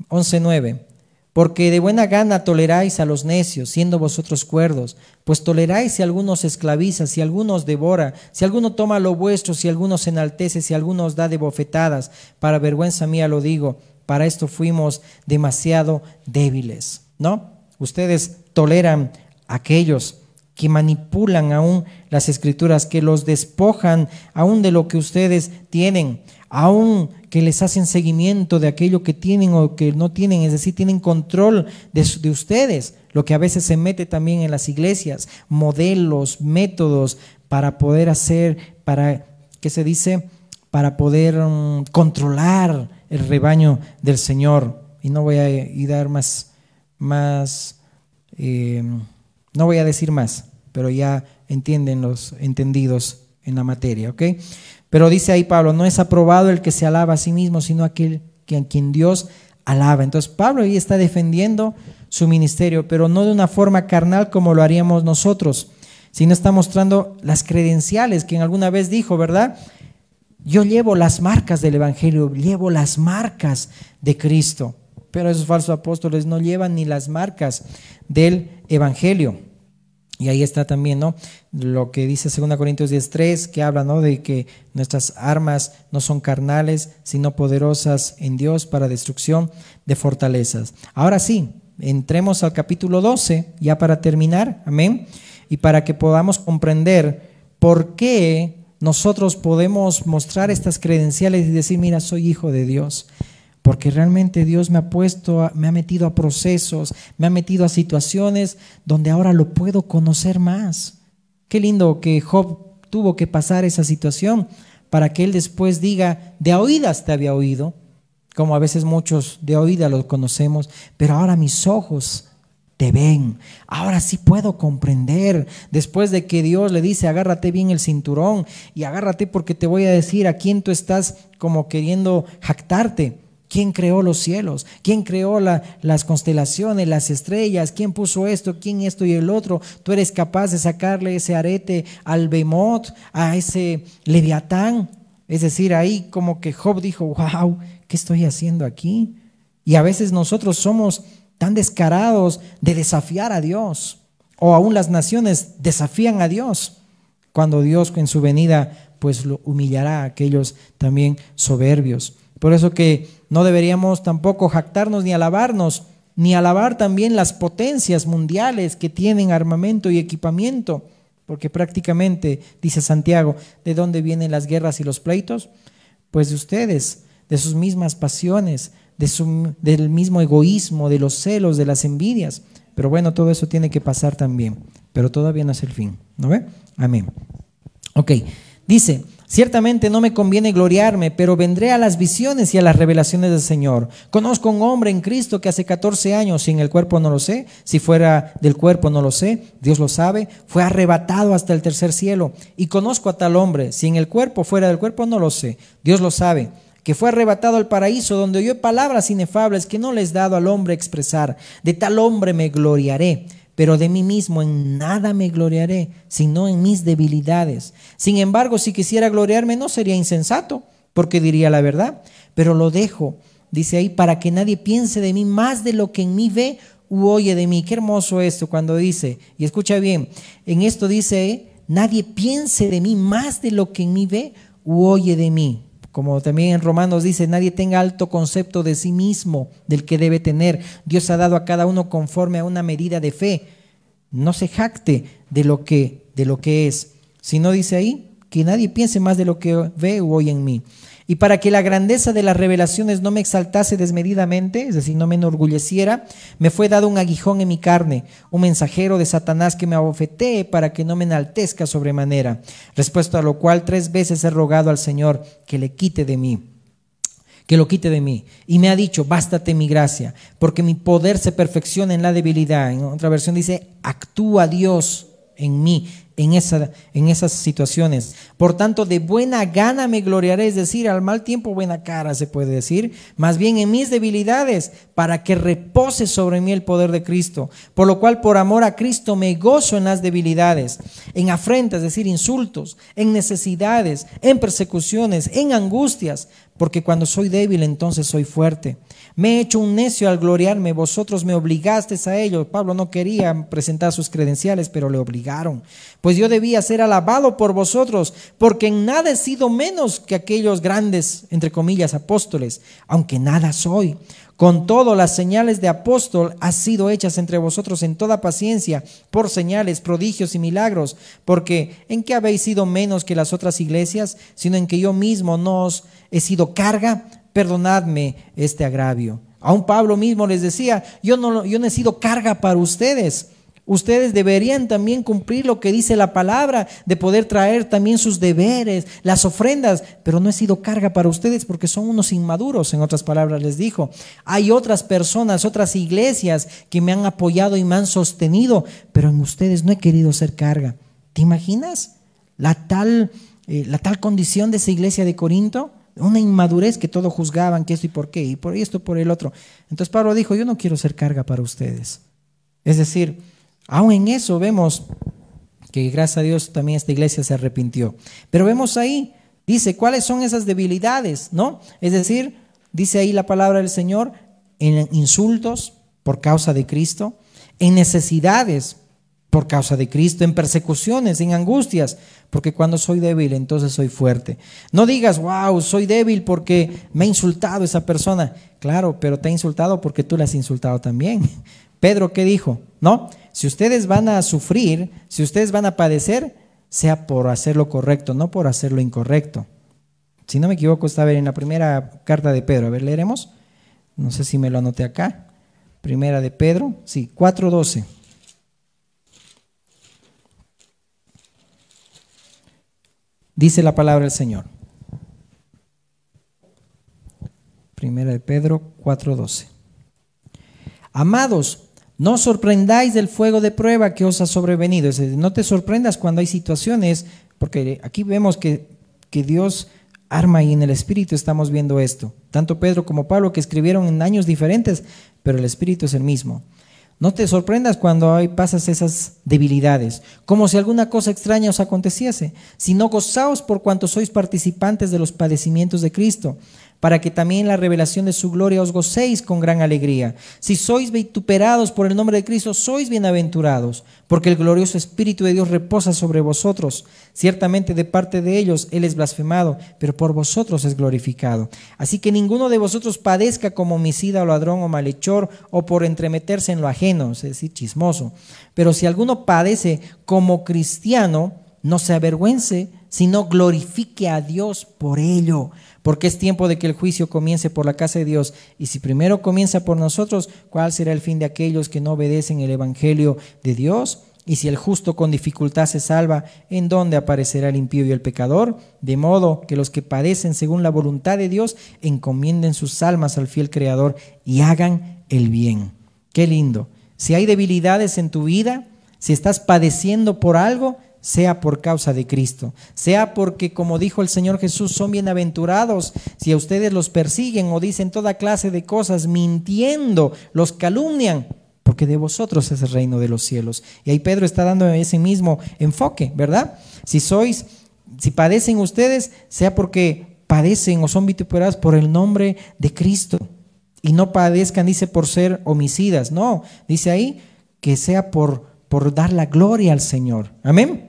11:9. Porque de buena gana toleráis a los necios, siendo vosotros cuerdos, pues toleráis si alguno se esclaviza, si alguno os devora, si alguno toma lo vuestro, si alguno se enaltece, si alguno os da de bofetadas. Para vergüenza mía lo digo, para esto fuimos demasiado débiles, ¿no? Ustedes toleran a aquellos que manipulan aún las escrituras, que los despojan aún de lo que ustedes tienen, aún que les hacen seguimiento de aquello que tienen o que no tienen, es decir, tienen control de ustedes, lo que a veces se mete también en las iglesias, modelos, métodos para poder hacer, ¿qué se dice? Para poder controlar el rebaño del Señor. Y no voy a dar no voy a decir más, pero ya entienden los entendidos en la materia, ¿ok? Pero dice ahí Pablo, no es aprobado el que se alaba a sí mismo, sino aquel a quien Dios alaba. Entonces Pablo ahí está defendiendo su ministerio, pero no de una forma carnal como lo haríamos nosotros, sino está mostrando las credenciales que en alguna vez dijo, ¿verdad? Yo llevo las marcas del Evangelio, llevo las marcas de Cristo, pero esos falsos apóstoles no llevan ni las marcas del Evangelio. Y ahí está también, ¿no?, lo que dice 2 Corintios 10:3, que habla, ¿no?, de que nuestras armas no son carnales, sino poderosas en Dios para destrucción de fortalezas. Ahora sí, entremos al capítulo 12, ya para terminar, amén, y para que podamos comprender por qué nosotros podemos mostrar estas credenciales y decir, mira, soy hijo de Dios. Porque realmente Dios me ha metido a procesos, me ha metido a situaciones donde ahora lo puedo conocer más. Qué lindo que Job tuvo que pasar esa situación para que él después diga, de a oídas te había oído, como a veces muchos de oídas los conocemos, pero ahora mis ojos te ven, ahora sí puedo comprender. Después de que Dios le dice, agárrate bien el cinturón y agárrate porque te voy a decir a quién tú estás como queriendo jactarte. ¿Quién creó los cielos? ¿Quién creó las constelaciones, las estrellas? ¿Quién puso esto? ¿Quién esto y el otro? Tú eres capaz de sacarle ese arete al Behemoth, a ese Leviatán. Es decir, ahí como que Job dijo, wow, ¿qué estoy haciendo aquí? Y a veces nosotros somos tan descarados de desafiar a Dios, o aún las naciones desafían a Dios, cuando Dios en su venida pues lo humillará a aquellos también soberbios. Por eso que no deberíamos tampoco jactarnos ni alabarnos, ni alabar también las potencias mundiales que tienen armamento y equipamiento, porque prácticamente, dice Santiago, ¿de dónde vienen las guerras y los pleitos? Pues de ustedes, de sus mismas pasiones, del mismo egoísmo, de los celos, de las envidias. Pero bueno, todo eso tiene que pasar también, pero todavía no es el fin, ¿no ve? Amén. Ok, dice, ciertamente no me conviene gloriarme, pero vendré a las visiones y a las revelaciones del Señor. Conozco a un hombre en Cristo que hace 14 años, si en el cuerpo no lo sé, si fuera del cuerpo no lo sé, Dios lo sabe, fue arrebatado hasta el tercer cielo. Y conozco a tal hombre, si en el cuerpo, fuera del cuerpo no lo sé, Dios lo sabe, que fue arrebatado al paraíso, donde oyó palabras inefables que no les he dado al hombre expresar. De tal hombre me gloriaré, pero de mí mismo en nada me gloriaré, sino en mis debilidades. Sin embargo, si quisiera gloriarme, no sería insensato, porque diría la verdad, pero lo dejo, dice ahí, para que nadie piense de mí más de lo que en mí ve u oye de mí. Qué hermoso esto cuando dice, y escucha bien, en esto dice, nadie piense de mí más de lo que en mí ve u oye de mí. Como también en Romanos dice, nadie tenga alto concepto de sí mismo, del que debe tener. Dios ha dado a cada uno conforme a una medida de fe. No se jacte de lo que es, sino dice ahí, que nadie piense más de lo que ve o oye en mí. Y para que la grandeza de las revelaciones no me exaltase desmedidamente, es decir, no me enorgulleciera, me fue dado un aguijón en mi carne, un mensajero de Satanás que me abofetee para que no me enaltezca sobremanera. Respuesto a lo cual 3 veces he rogado al Señor que lo quite de mí. Y me ha dicho, bástate mi gracia, porque mi poder se perfecciona en la debilidad. En otra versión dice, actúa Dios en mí, en esas situaciones. Por tanto, de buena gana me gloriaré, es decir, al mal tiempo buena cara se puede decir, más bien en mis debilidades, para que repose sobre mí el poder de Cristo. Por lo cual, por amor a Cristo, me gozo en las debilidades, en afrentas, es decir, insultos, en necesidades, en persecuciones, en angustias, porque cuando soy débil, entonces soy fuerte. Me he hecho un necio al gloriarme, vosotros me obligasteis a ello. Pablo no quería presentar sus credenciales, pero le obligaron. Pues yo debía ser alabado por vosotros, porque en nada he sido menos que aquellos grandes, entre comillas, apóstoles, aunque nada soy. Con todo, las señales de apóstol han sido hechas entre vosotros en toda paciencia, por señales, prodigios y milagros, porque ¿en qué habéis sido menos que las otras iglesias, sino en que yo mismo no os he sido carga? Perdonadme este agravio. Aún Pablo mismo les decía, yo no he sido carga para ustedes. Ustedes deberían también cumplir lo que dice la palabra, de poder traer también sus deberes, las ofrendas, pero no he sido carga para ustedes porque son unos inmaduros, en otras palabras les dijo. Hay otras personas, otras iglesias que me han apoyado y me han sostenido, pero en ustedes no he querido ser carga. ¿Te imaginas la tal condición de esa iglesia de Corinto? Una inmadurez que todo juzgaban, que esto y por qué, y por esto, por el otro. Entonces Pablo dijo, yo no quiero ser carga para ustedes. Es decir, aún en eso vemos que gracias a Dios también esta iglesia se arrepintió. Pero vemos ahí, dice, ¿cuáles son esas debilidades? ¿No? Es decir, dice ahí la palabra del Señor, en insultos por causa de Cristo, en necesidades por causa de Cristo, en persecuciones, en angustias, porque cuando soy débil, entonces soy fuerte. No digas, wow, soy débil porque me ha insultado esa persona. Claro, pero te ha insultado porque tú la has insultado también. Pedro, ¿qué dijo? No, si ustedes van a sufrir, si ustedes van a padecer, sea por hacer lo correcto, no por hacer lo incorrecto. Si no me equivoco, está en la primera carta de Pedro. A ver, leeremos. No sé si me lo anoté acá. Primera de Pedro, sí, 4:12. Dice la palabra del Señor. Primera de Pedro 4:12. Amados, no os sorprendáis del fuego de prueba que os ha sobrevenido. Es decir, no te sorprendas cuando hay situaciones, porque aquí vemos que Dios arma y en el Espíritu estamos viendo esto. Tanto Pedro como Pablo que escribieron en años diferentes, pero el Espíritu es el mismo. No te sorprendas cuando pasas esas debilidades, como si alguna cosa extraña os aconteciese, sino gozaos por cuanto sois participantes de los padecimientos de Cristo, para que también en la revelación de su gloria os gocéis con gran alegría. Si sois vituperados por el nombre de Cristo, sois bienaventurados, porque el glorioso Espíritu de Dios reposa sobre vosotros. Ciertamente de parte de ellos Él es blasfemado, pero por vosotros es glorificado. Así que ninguno de vosotros padezca como homicida o ladrón o malhechor o por entremeterse en lo ajeno, es decir, chismoso. Pero si alguno padece como cristiano, no se avergüence, sino glorifique a Dios por ello. Porque es tiempo de que el juicio comience por la casa de Dios. Y si primero comienza por nosotros, ¿cuál será el fin de aquellos que no obedecen el evangelio de Dios? Y si el justo con dificultad se salva, ¿en dónde aparecerá el impío y el pecador? De modo que los que padecen según la voluntad de Dios encomienden sus almas al fiel Creador y hagan el bien. Qué lindo. Si hay debilidades en tu vida, si estás padeciendo por algo, sea por causa de Cristo, sea porque, como dijo el Señor Jesús, son bienaventurados si a ustedes los persiguen o dicen toda clase de cosas mintiendo, los calumnian, porque de vosotros es el reino de los cielos. Y ahí Pedro está dando ese mismo enfoque, ¿verdad? Si padecen ustedes, sea porque padecen o son vituperados por el nombre de Cristo, y no padezcan, dice, por ser homicidas, no, dice ahí que sea por dar la gloria al Señor. Amén.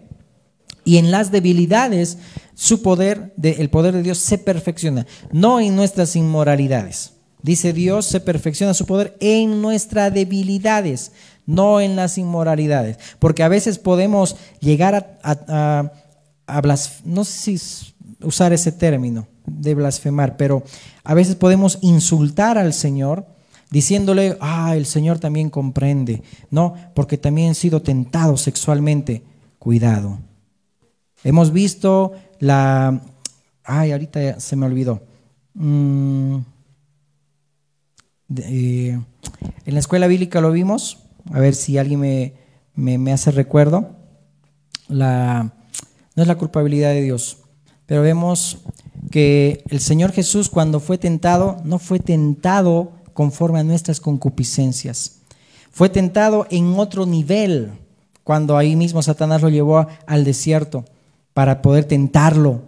Y en las debilidades, el poder de Dios se perfecciona, no en nuestras inmoralidades. Dice Dios, se perfecciona su poder en nuestras debilidades, no en las inmoralidades. Porque a veces podemos llegar a no sé si usar ese término de blasfemar, pero a veces podemos insultar al Señor diciéndole, el Señor también comprende. No, porque también he sido tentado sexualmente. Cuidado. Hemos visto ahorita se me olvidó. En la escuela bíblica lo vimos. A ver si alguien me hace recuerdo. no es la culpabilidad de Dios, pero vemos que el Señor Jesús cuando fue tentado, no fue tentado conforme a nuestras concupiscencias. Fue tentado en otro nivel, cuando ahí mismo Satanás lo llevó al desierto para poder tentarlo,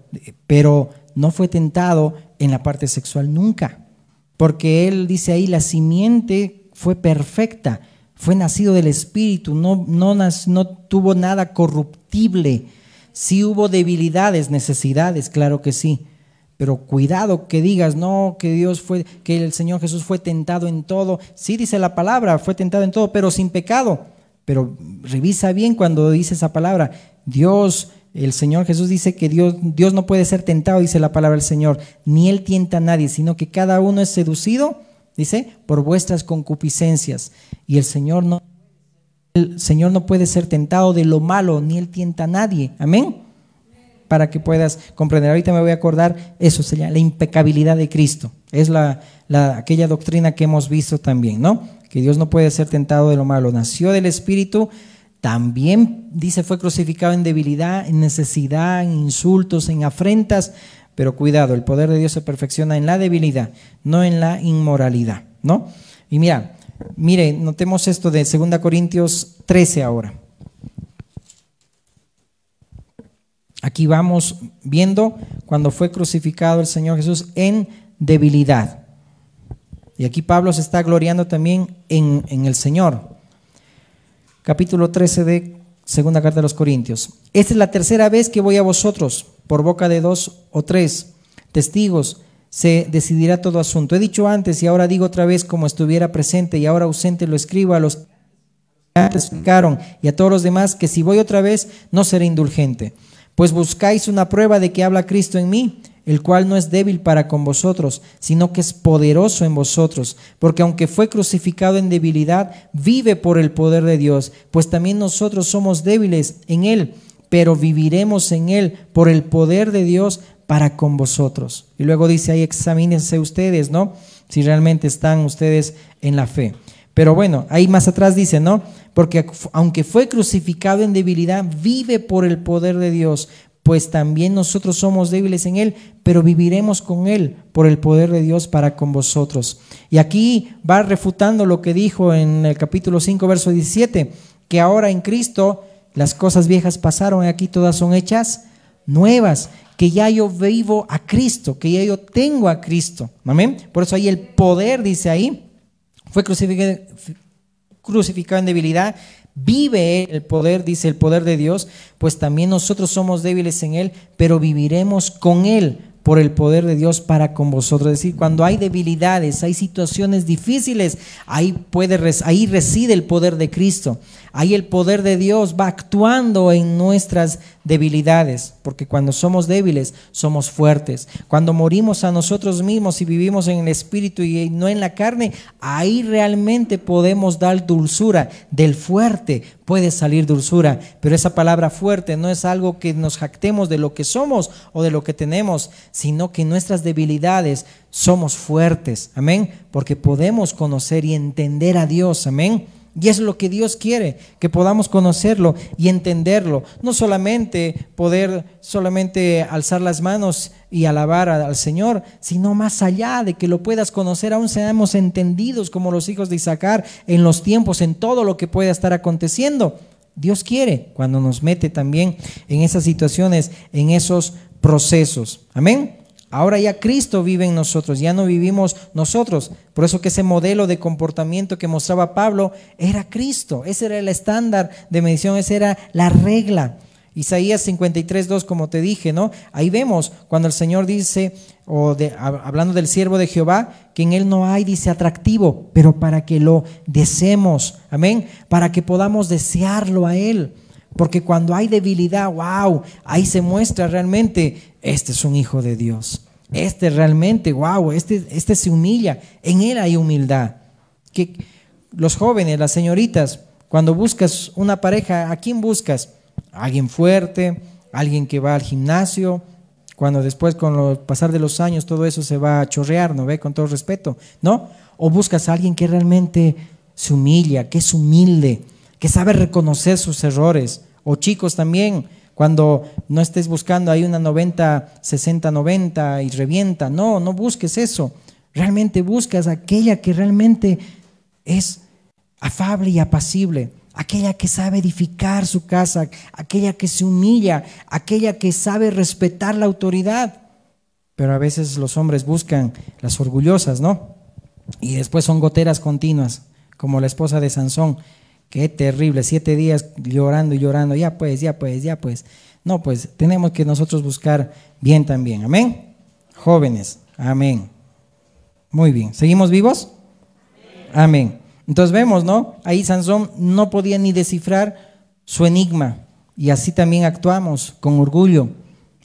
pero no fue tentado en la parte sexual nunca, porque él dice ahí, la simiente fue perfecta, fue nacido del Espíritu, no tuvo nada corruptible. Sí hubo debilidades, necesidades, claro que sí, pero cuidado que digas, no, que el Señor Jesús fue tentado en todo. Sí dice la palabra, fue tentado en todo, pero sin pecado. Pero revisa bien cuando dice esa palabra. El Señor Jesús dice que Dios no puede ser tentado, dice la palabra del Señor, ni Él tienta a nadie, sino que cada uno es seducido, dice, por vuestras concupiscencias. Y el Señor no puede ser tentado de lo malo, ni Él tienta a nadie. Amén. Para que puedas comprender. Ahorita me voy a acordar, eso sería la impecabilidad de Cristo. Es aquella doctrina que hemos visto también, ¿no? Que Dios no puede ser tentado de lo malo. Nació del Espíritu, también dice fue crucificado en debilidad, en necesidad, en insultos, en afrentas. Pero cuidado, el poder de Dios se perfecciona en la debilidad, no en la inmoralidad, ¿no? Y mire, notemos esto de 2 Corintios 13 ahora. Aquí vamos viendo cuando fue crucificado el Señor Jesús en debilidad. Y aquí Pablo se está gloriando también en el Señor. Capítulo 13 de 2 carta de los Corintios. Esta es la tercera vez que voy a vosotros, por boca de 2 o 3 testigos se decidirá todo asunto. He dicho antes y ahora digo otra vez, como estuviera presente y ahora ausente lo escribo a los que antes pecaron y a todos los demás, que si voy otra vez no seré indulgente. Pues buscáis una prueba de que habla Cristo en mí, el cual no es débil para con vosotros, sino que es poderoso en vosotros, porque aunque fue crucificado en debilidad, vive por el poder de Dios, pues también nosotros somos débiles en Él, pero viviremos en Él por el poder de Dios para con vosotros. Y luego dice ahí, examínense ustedes, ¿no? Si realmente están ustedes en la fe. Pero bueno, ahí más atrás dice, ¿no? Porque aunque fue crucificado en debilidad, vive por el poder de Dios, pues también nosotros somos débiles en Él, pero viviremos con Él por el poder de Dios para con vosotros. Y aquí va refutando lo que dijo en el capítulo 5, verso 17, que ahora en Cristo las cosas viejas pasaron y aquí todas son hechas nuevas, que ya yo vivo a Cristo, que ya yo tengo a Cristo. Amén. Por eso ahí el poder, dice ahí, fue crucificado en debilidad, vive el poder, dice el poder de Dios, pues también nosotros somos débiles en Él, pero viviremos con Él por el poder de Dios para con vosotros. Es decir, cuando hay debilidades, hay situaciones difíciles, ahí reside el poder de Cristo. Ahí el poder de Dios va actuando en nuestras debilidades, porque cuando somos débiles, somos fuertes. Cuando morimos a nosotros mismos y vivimos en el Espíritu y no en la carne, ahí realmente podemos dar dulzura. Del fuerte puede salir dulzura, pero esa palabra fuerte no es algo que nos jactemos de lo que somos o de lo que tenemos, sino que en nuestras debilidades somos fuertes. Amén, porque podemos conocer y entender a Dios. Amén. Y es lo que Dios quiere, que podamos conocerlo y entenderlo. No solamente poder alzar las manos y alabar al Señor, sino más allá de que lo puedas conocer, aún seamos entendidos como los hijos de Isaacar en los tiempos, en todo lo que pueda estar aconteciendo. Dios quiere cuando nos mete también en esas situaciones, en esos procesos. Amén. Ahora ya Cristo vive en nosotros, ya no vivimos nosotros. Por eso que ese modelo de comportamiento que mostraba Pablo era Cristo. Ese era el estándar de medición, esa era la regla. Isaías 53:2, como te dije, ¿no? Ahí vemos cuando el Señor dice, hablando del siervo de Jehová, que en él no hay, dice, atractivo, pero para que lo deseemos. Amén. Para que podamos desearlo a Él. Porque cuando hay debilidad, wow, ahí se muestra realmente, este es un hijo de Dios. Este realmente, wow, este se humilla. En él hay humildad. Que los jóvenes, las señoritas, cuando buscas una pareja, ¿a quién buscas? Alguien fuerte, alguien que va al gimnasio. Cuando después, con el pasar de los años, todo eso se va a chorrear, ¿no ve? Con todo respeto, ¿no? O buscas a alguien que realmente se humilla, que es humilde, que sabe reconocer sus errores. O chicos también, cuando no estés buscando ahí una 90, 60, 90 y revienta. No, no busques eso. Realmente buscas aquella que realmente es afable y apacible, aquella que sabe edificar su casa, aquella que se humilla, aquella que sabe respetar la autoridad. Pero a veces los hombres buscan las orgullosas, ¿no? Y después son goteras continuas, como la esposa de Sansón. Qué terrible, 7 días llorando y llorando, ya pues. No, pues tenemos que nosotros buscar bien también, amén. Jóvenes, amén. Muy bien, ¿seguimos vivos? Amén. Entonces vemos, ¿no? Ahí Sansón no podía ni descifrar su enigma, y así también actuamos con orgullo,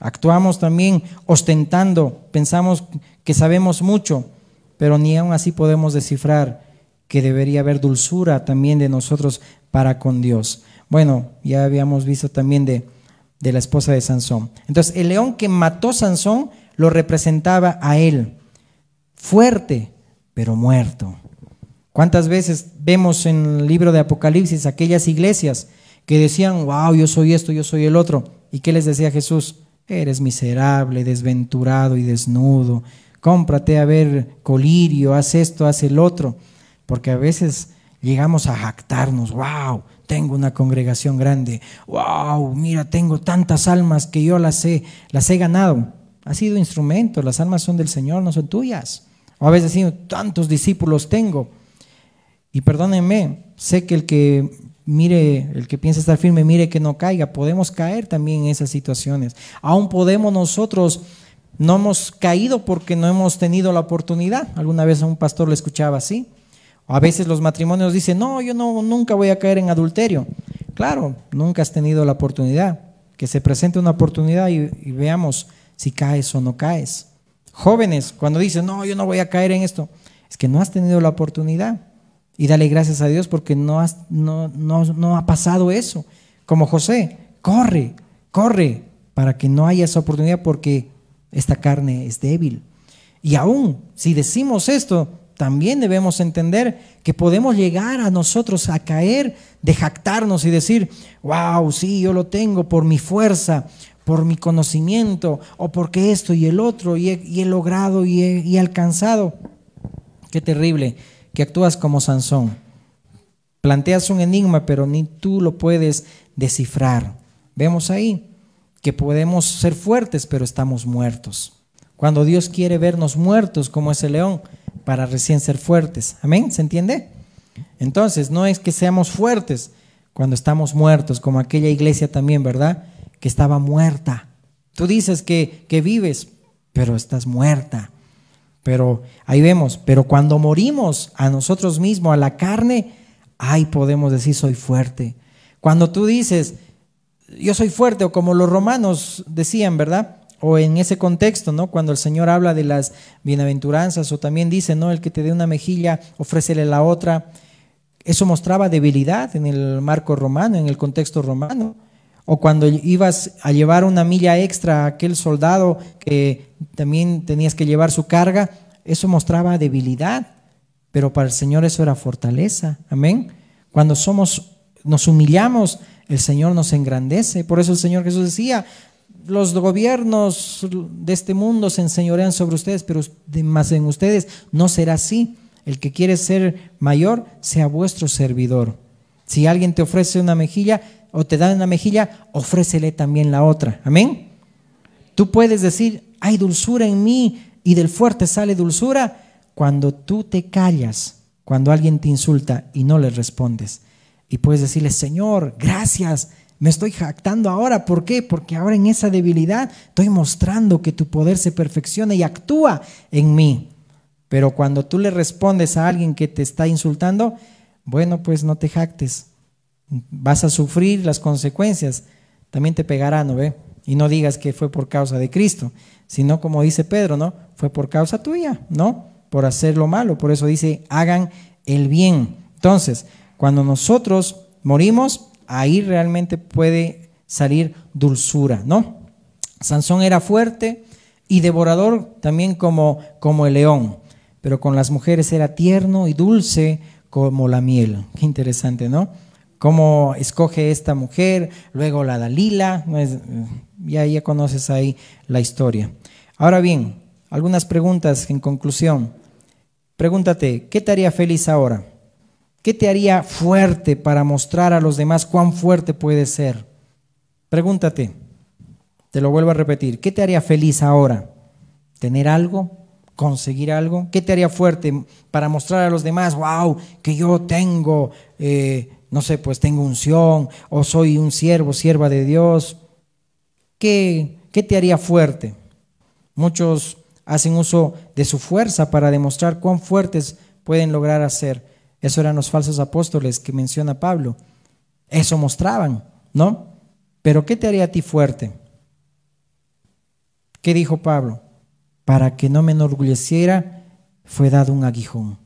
actuamos también ostentando, pensamos que sabemos mucho, pero ni aún así podemos descifrar que debería haber dulzura también de nosotros para con Dios. Bueno, ya habíamos visto también de la esposa de Sansón. Entonces, el león que mató a Sansón lo representaba a él, fuerte, pero muerto. ¿Cuántas veces vemos en el libro de Apocalipsis aquellas iglesias que decían, wow, yo soy esto, yo soy el otro? ¿Y qué les decía Jesús? Eres miserable, desventurado y desnudo. Cómprate a ver colirio, haz esto, haz el otro. Porque a veces llegamos a jactarnos, wow, tengo una congregación grande, wow, mira, tengo tantas almas que yo las he ganado. Ha sido instrumento, las almas son del Señor, no son tuyas. O a veces decimos, tantos discípulos tengo. Y perdónenme, sé que el que piensa estar firme, mire que no caiga. Podemos caer también en esas situaciones. Aún podemos nosotros, no hemos caído porque no hemos tenido la oportunidad. Alguna vez a un pastor le escuchaba así. A veces los matrimonios dicen, no, yo nunca voy a caer en adulterio. Claro, nunca has tenido la oportunidad. Que se presente una oportunidad y veamos si caes o no caes. Jóvenes, cuando dicen, no, yo no voy a caer en esto, es que no has tenido la oportunidad. Y dale gracias a Dios porque no ha pasado eso. Como José, corre para que no haya esa oportunidad porque esta carne es débil. Y aún si decimos esto, también debemos entender que podemos llegar a nosotros a caer de jactarnos y decir, wow, sí, yo lo tengo por mi fuerza, por mi conocimiento, o porque esto y el otro, y he logrado y he alcanzado. Qué terrible que actúas como Sansón. Planteas un enigma, pero ni tú lo puedes descifrar. Vemos ahí que podemos ser fuertes, pero estamos muertos. Cuando Dios quiere vernos muertos como ese león, para recién ser fuertes. ¿Amén? ¿Se entiende? Entonces, no es que seamos fuertes cuando estamos muertos, como aquella iglesia también, ¿verdad? Que estaba muerta. Tú dices que vives, pero estás muerta. Pero ahí vemos, pero cuando morimos a nosotros mismos, a la carne, ahí podemos decir soy fuerte. Cuando tú dices, yo soy fuerte, o como los romanos decían, ¿verdad? O en ese contexto, ¿no? Cuando el Señor habla de las bienaventuranzas, o también dice, ¿no? El que te dé una mejilla, ofrécele la otra. Eso mostraba debilidad en el marco romano, en el contexto romano. O cuando ibas a llevar una milla extra a aquel soldado que también tenías que llevar su carga, eso mostraba debilidad. Pero para el Señor eso era fortaleza. Amén. Cuando nos humillamos, el Señor nos engrandece. Por eso el Señor Jesús decía, los gobiernos de este mundo se enseñorean sobre ustedes, pero más en ustedes no será así. El que quiere ser mayor, sea vuestro servidor. Si alguien te ofrece una mejilla o te da una mejilla, ofrécele también la otra. Amén. Tú puedes decir, hay dulzura en mí y del fuerte sale dulzura cuando tú te callas, cuando alguien te insulta y no le respondes. Y puedes decirle, Señor, gracias. Me estoy jactando ahora. ¿Por qué? Porque ahora en esa debilidad estoy mostrando que tu poder se perfecciona y actúa en mí. Pero cuando tú le respondes a alguien que te está insultando, bueno, pues no te jactes. Vas a sufrir las consecuencias. También te pegarán, ¿no ve? Y no digas que fue por causa de Cristo, sino como dice Pedro, ¿no? Fue por causa tuya, ¿no? Por hacer lo malo. Por eso dice, hagan el bien. Entonces, cuando nosotros morimos, ahí realmente puede salir dulzura, ¿no? Sansón era fuerte y devorador también como el león, pero con las mujeres era tierno y dulce como la miel. Qué interesante, ¿no? cómo escoge esta mujer, luego la Dalila, ya conoces ahí la historia. Ahora bien, algunas preguntas en conclusión. Pregúntate, ¿qué te haría feliz ahora? ¿Qué te haría fuerte para mostrar a los demás cuán fuerte puedes ser? Pregúntate, te lo vuelvo a repetir, ¿qué te haría feliz ahora? ¿Tener algo? ¿Conseguir algo? ¿Qué te haría fuerte para mostrar a los demás, wow, que yo tengo, no sé, pues tengo unción, o soy un siervo, sierva de Dios? ¿Qué te haría fuerte? Muchos hacen uso de su fuerza para demostrar cuán fuertes pueden lograr hacer. Eso eran los falsos apóstoles que menciona Pablo. Eso mostraban, ¿no? Pero ¿qué te haría a ti fuerte? ¿Qué dijo Pablo? Para que no me enorgulleciera, fue dado un aguijón.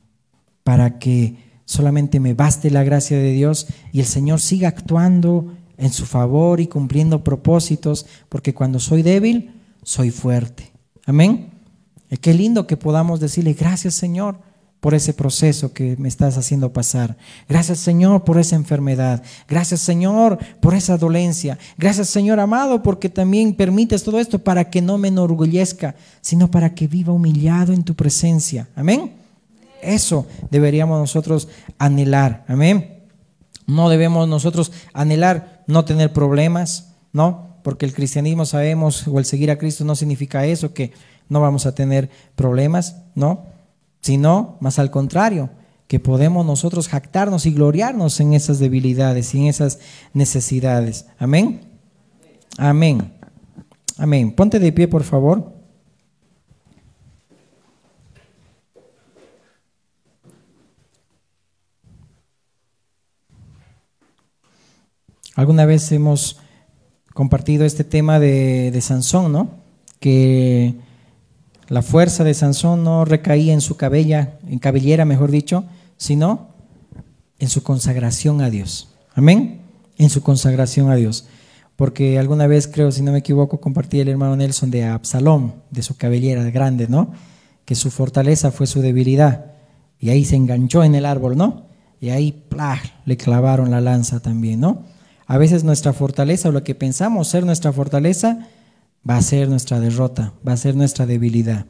Para que solamente me baste la gracia de Dios y el Señor siga actuando en su favor y cumpliendo propósitos, porque cuando soy débil, soy fuerte. Amén. Qué lindo que podamos decirle gracias, Señor, por ese proceso que me estás haciendo pasar. Gracias, Señor, por esa enfermedad. Gracias, Señor, por esa dolencia. Gracias, Señor amado, porque también permites todo esto para que no me enorgullezca, sino para que viva humillado en tu presencia. Amén. Eso deberíamos nosotros anhelar. Amén. No debemos nosotros anhelar no tener problemas, ¿no? Porque el cristianismo sabemos, o el seguir a Cristo no significa eso, que no vamos a tener problemas, ¿no? Sino, más al contrario, que podemos nosotros jactarnos y gloriarnos en esas debilidades y en esas necesidades. Amén. Amén. Amén. Ponte de pie, por favor. Alguna vez hemos compartido este tema de Sansón, ¿no? Que la fuerza de Sansón no recaía en su cabellera, mejor dicho, sino en su consagración a Dios. Amén. En su consagración a Dios. Porque alguna vez, creo, si no me equivoco, compartí el hermano Nelson de Absalón, de su cabellera grande, ¿no? Que su fortaleza fue su debilidad. Y ahí se enganchó en el árbol, ¿no? Y ahí, ¡plá!, le clavaron la lanza también, ¿no? A veces nuestra fortaleza, o lo que pensamos ser nuestra fortaleza, va a ser nuestra derrota, va a ser nuestra debilidad.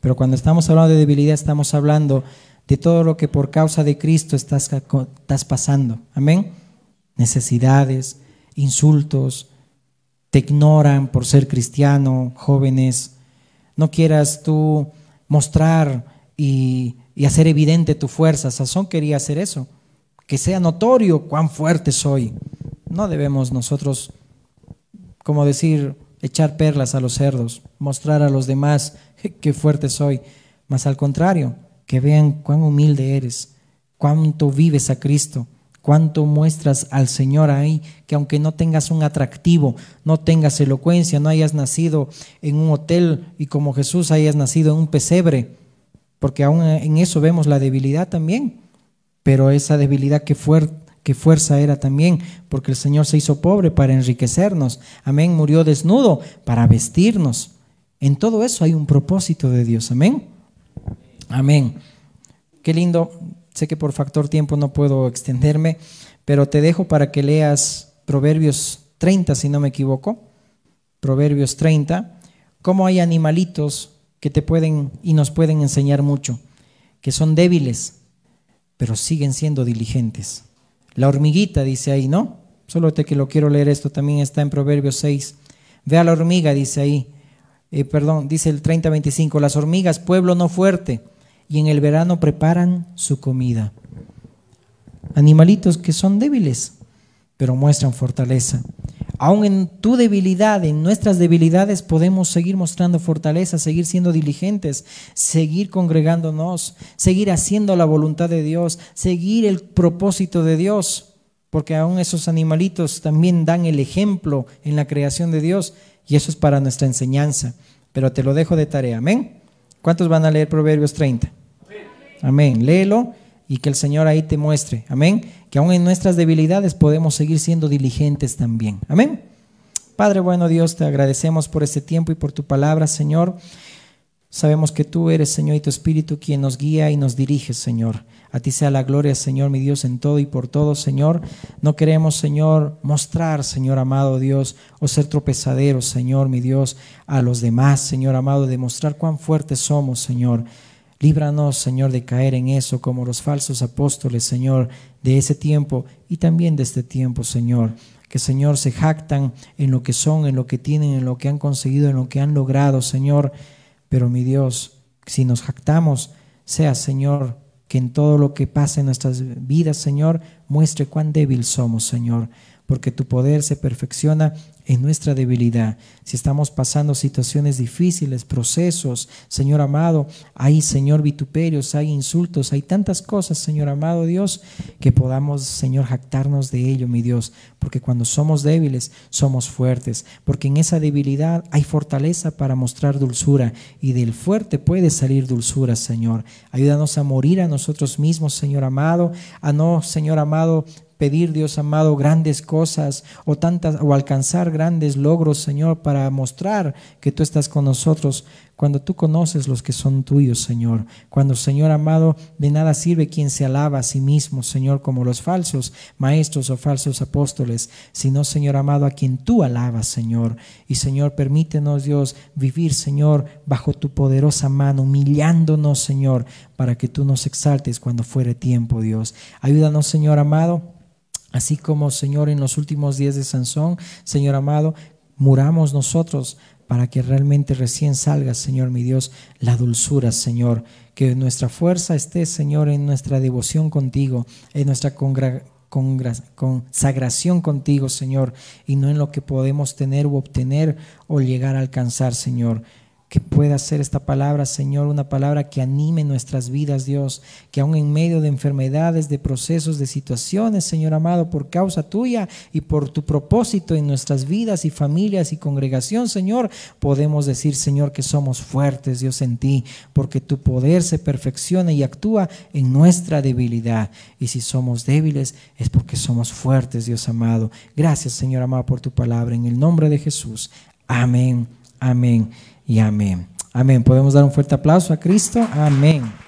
Pero cuando estamos hablando de debilidad, estamos hablando de todo lo que por causa de Cristo estás pasando. Amén. Necesidades, insultos, te ignoran por ser cristiano, jóvenes. No quieras tú mostrar y hacer evidente tu fuerza. Sansón quería hacer eso, que sea notorio cuán fuerte soy. No debemos nosotros, como decir, echar perlas a los cerdos, mostrar a los demás qué fuerte soy, mas al contrario, que vean cuán humilde eres, cuánto vives a Cristo, cuánto muestras al Señor ahí, que aunque no tengas un atractivo, no tengas elocuencia, no hayas nacido en un hotel y como Jesús hayas nacido en un pesebre, porque aún en eso vemos la debilidad también, pero esa debilidad qué fuerza era también, porque el Señor se hizo pobre para enriquecernos. Amén, murió desnudo para vestirnos. En todo eso hay un propósito de Dios. Amén. Amén. Qué lindo. Sé que por factor tiempo no puedo extenderme, pero te dejo para que leas Proverbios 30, si no me equivoco. Proverbios 30. Cómo hay animalitos que te pueden y nos pueden enseñar mucho, que son débiles, pero siguen siendo diligentes. La hormiguita dice ahí, ¿no? Solo que lo quiero leer, esto también está en Proverbios 6. Ve a la hormiga, dice ahí. Dice el 30:25. Las hormigas, pueblo no fuerte, y en el verano preparan su comida. Animalitos que son débiles, pero muestran fortaleza. Aún en tu debilidad, en nuestras debilidades, podemos seguir mostrando fortaleza, seguir siendo diligentes, seguir congregándonos, seguir haciendo la voluntad de Dios, seguir el propósito de Dios, porque aún esos animalitos también dan el ejemplo en la creación de Dios, y eso es para nuestra enseñanza. Pero te lo dejo de tarea. Amén. ¿Cuántos van a leer Proverbios 30? Amén. Léelo y que el Señor ahí te muestre. Amén. Que aún en nuestras debilidades podemos seguir siendo diligentes también. Amén. Padre bueno Dios, te agradecemos por este tiempo y por tu palabra, Señor. Sabemos que tú eres, Señor, y tu Espíritu quien nos guía y nos dirige, Señor, A ti sea la gloria, Señor, mi Dios, en todo y por todo, Señor. No queremos, Señor, mostrar, Señor amado Dios, o ser tropezaderos, Señor, mi Dios, a los demás, Señor amado, demostrar cuán fuertes somos, Señor. Líbranos, Señor, de caer en eso como los falsos apóstoles, Señor, de ese tiempo y también de este tiempo, Señor. Que, Señor, se jactan en lo que son, en lo que tienen, en lo que han conseguido, en lo que han logrado, Señor. Pero, mi Dios, si nos jactamos, sea, Señor, que en todo lo que pasa en nuestras vidas, Señor, muestre cuán débil somos, Señor, porque tu poder se perfecciona en nuestra debilidad. Si estamos pasando situaciones difíciles, procesos, Señor amado, hay, Señor, vituperios, hay insultos, hay tantas cosas, Señor amado Dios, que podamos, Señor, jactarnos de ello, mi Dios, porque cuando somos débiles, somos fuertes, porque en esa debilidad hay fortaleza para mostrar dulzura, y del fuerte puede salir dulzura, Señor. Ayúdanos a morir a nosotros mismos, Señor amado, a no, Señor amado, pedir, Dios amado, grandes cosas o alcanzar grandes logros, Señor, para mostrar que tú estás con nosotros, cuando tú conoces los que son tuyos, Señor. Cuando, Señor amado, de nada sirve quien se alaba a sí mismo, Señor, como los falsos maestros o falsos apóstoles, sino, Señor amado, a quien tú alabas, Señor. Y, Señor, permítenos, Dios, vivir, Señor, bajo tu poderosa mano, humillándonos, Señor, para que tú nos exaltes cuando fuere tiempo, Dios. Ayúdanos, Señor amado. Así como, Señor, en los últimos días de Sansón, Señor amado, muramos nosotros para que realmente recién salga, Señor mi Dios, la dulzura, Señor. Que nuestra fuerza esté, Señor, en nuestra devoción contigo, en nuestra consagración contigo, Señor, y no en lo que podemos tener u obtener o llegar a alcanzar, Señor. Que pueda ser esta palabra, Señor, una palabra que anime nuestras vidas, Dios, que aún en medio de enfermedades, de procesos, de situaciones, Señor amado, por causa tuya y por tu propósito en nuestras vidas y familias y congregación, Señor, podemos decir, Señor, que somos fuertes, Dios, en ti, porque tu poder se perfecciona y actúa en nuestra debilidad. Y si somos débiles, es porque somos fuertes, Dios amado. Gracias, Señor amado, por tu palabra. En el nombre de Jesús. Amén, amén y amén. Amén. Podemos dar un fuerte aplauso a Cristo. Amén.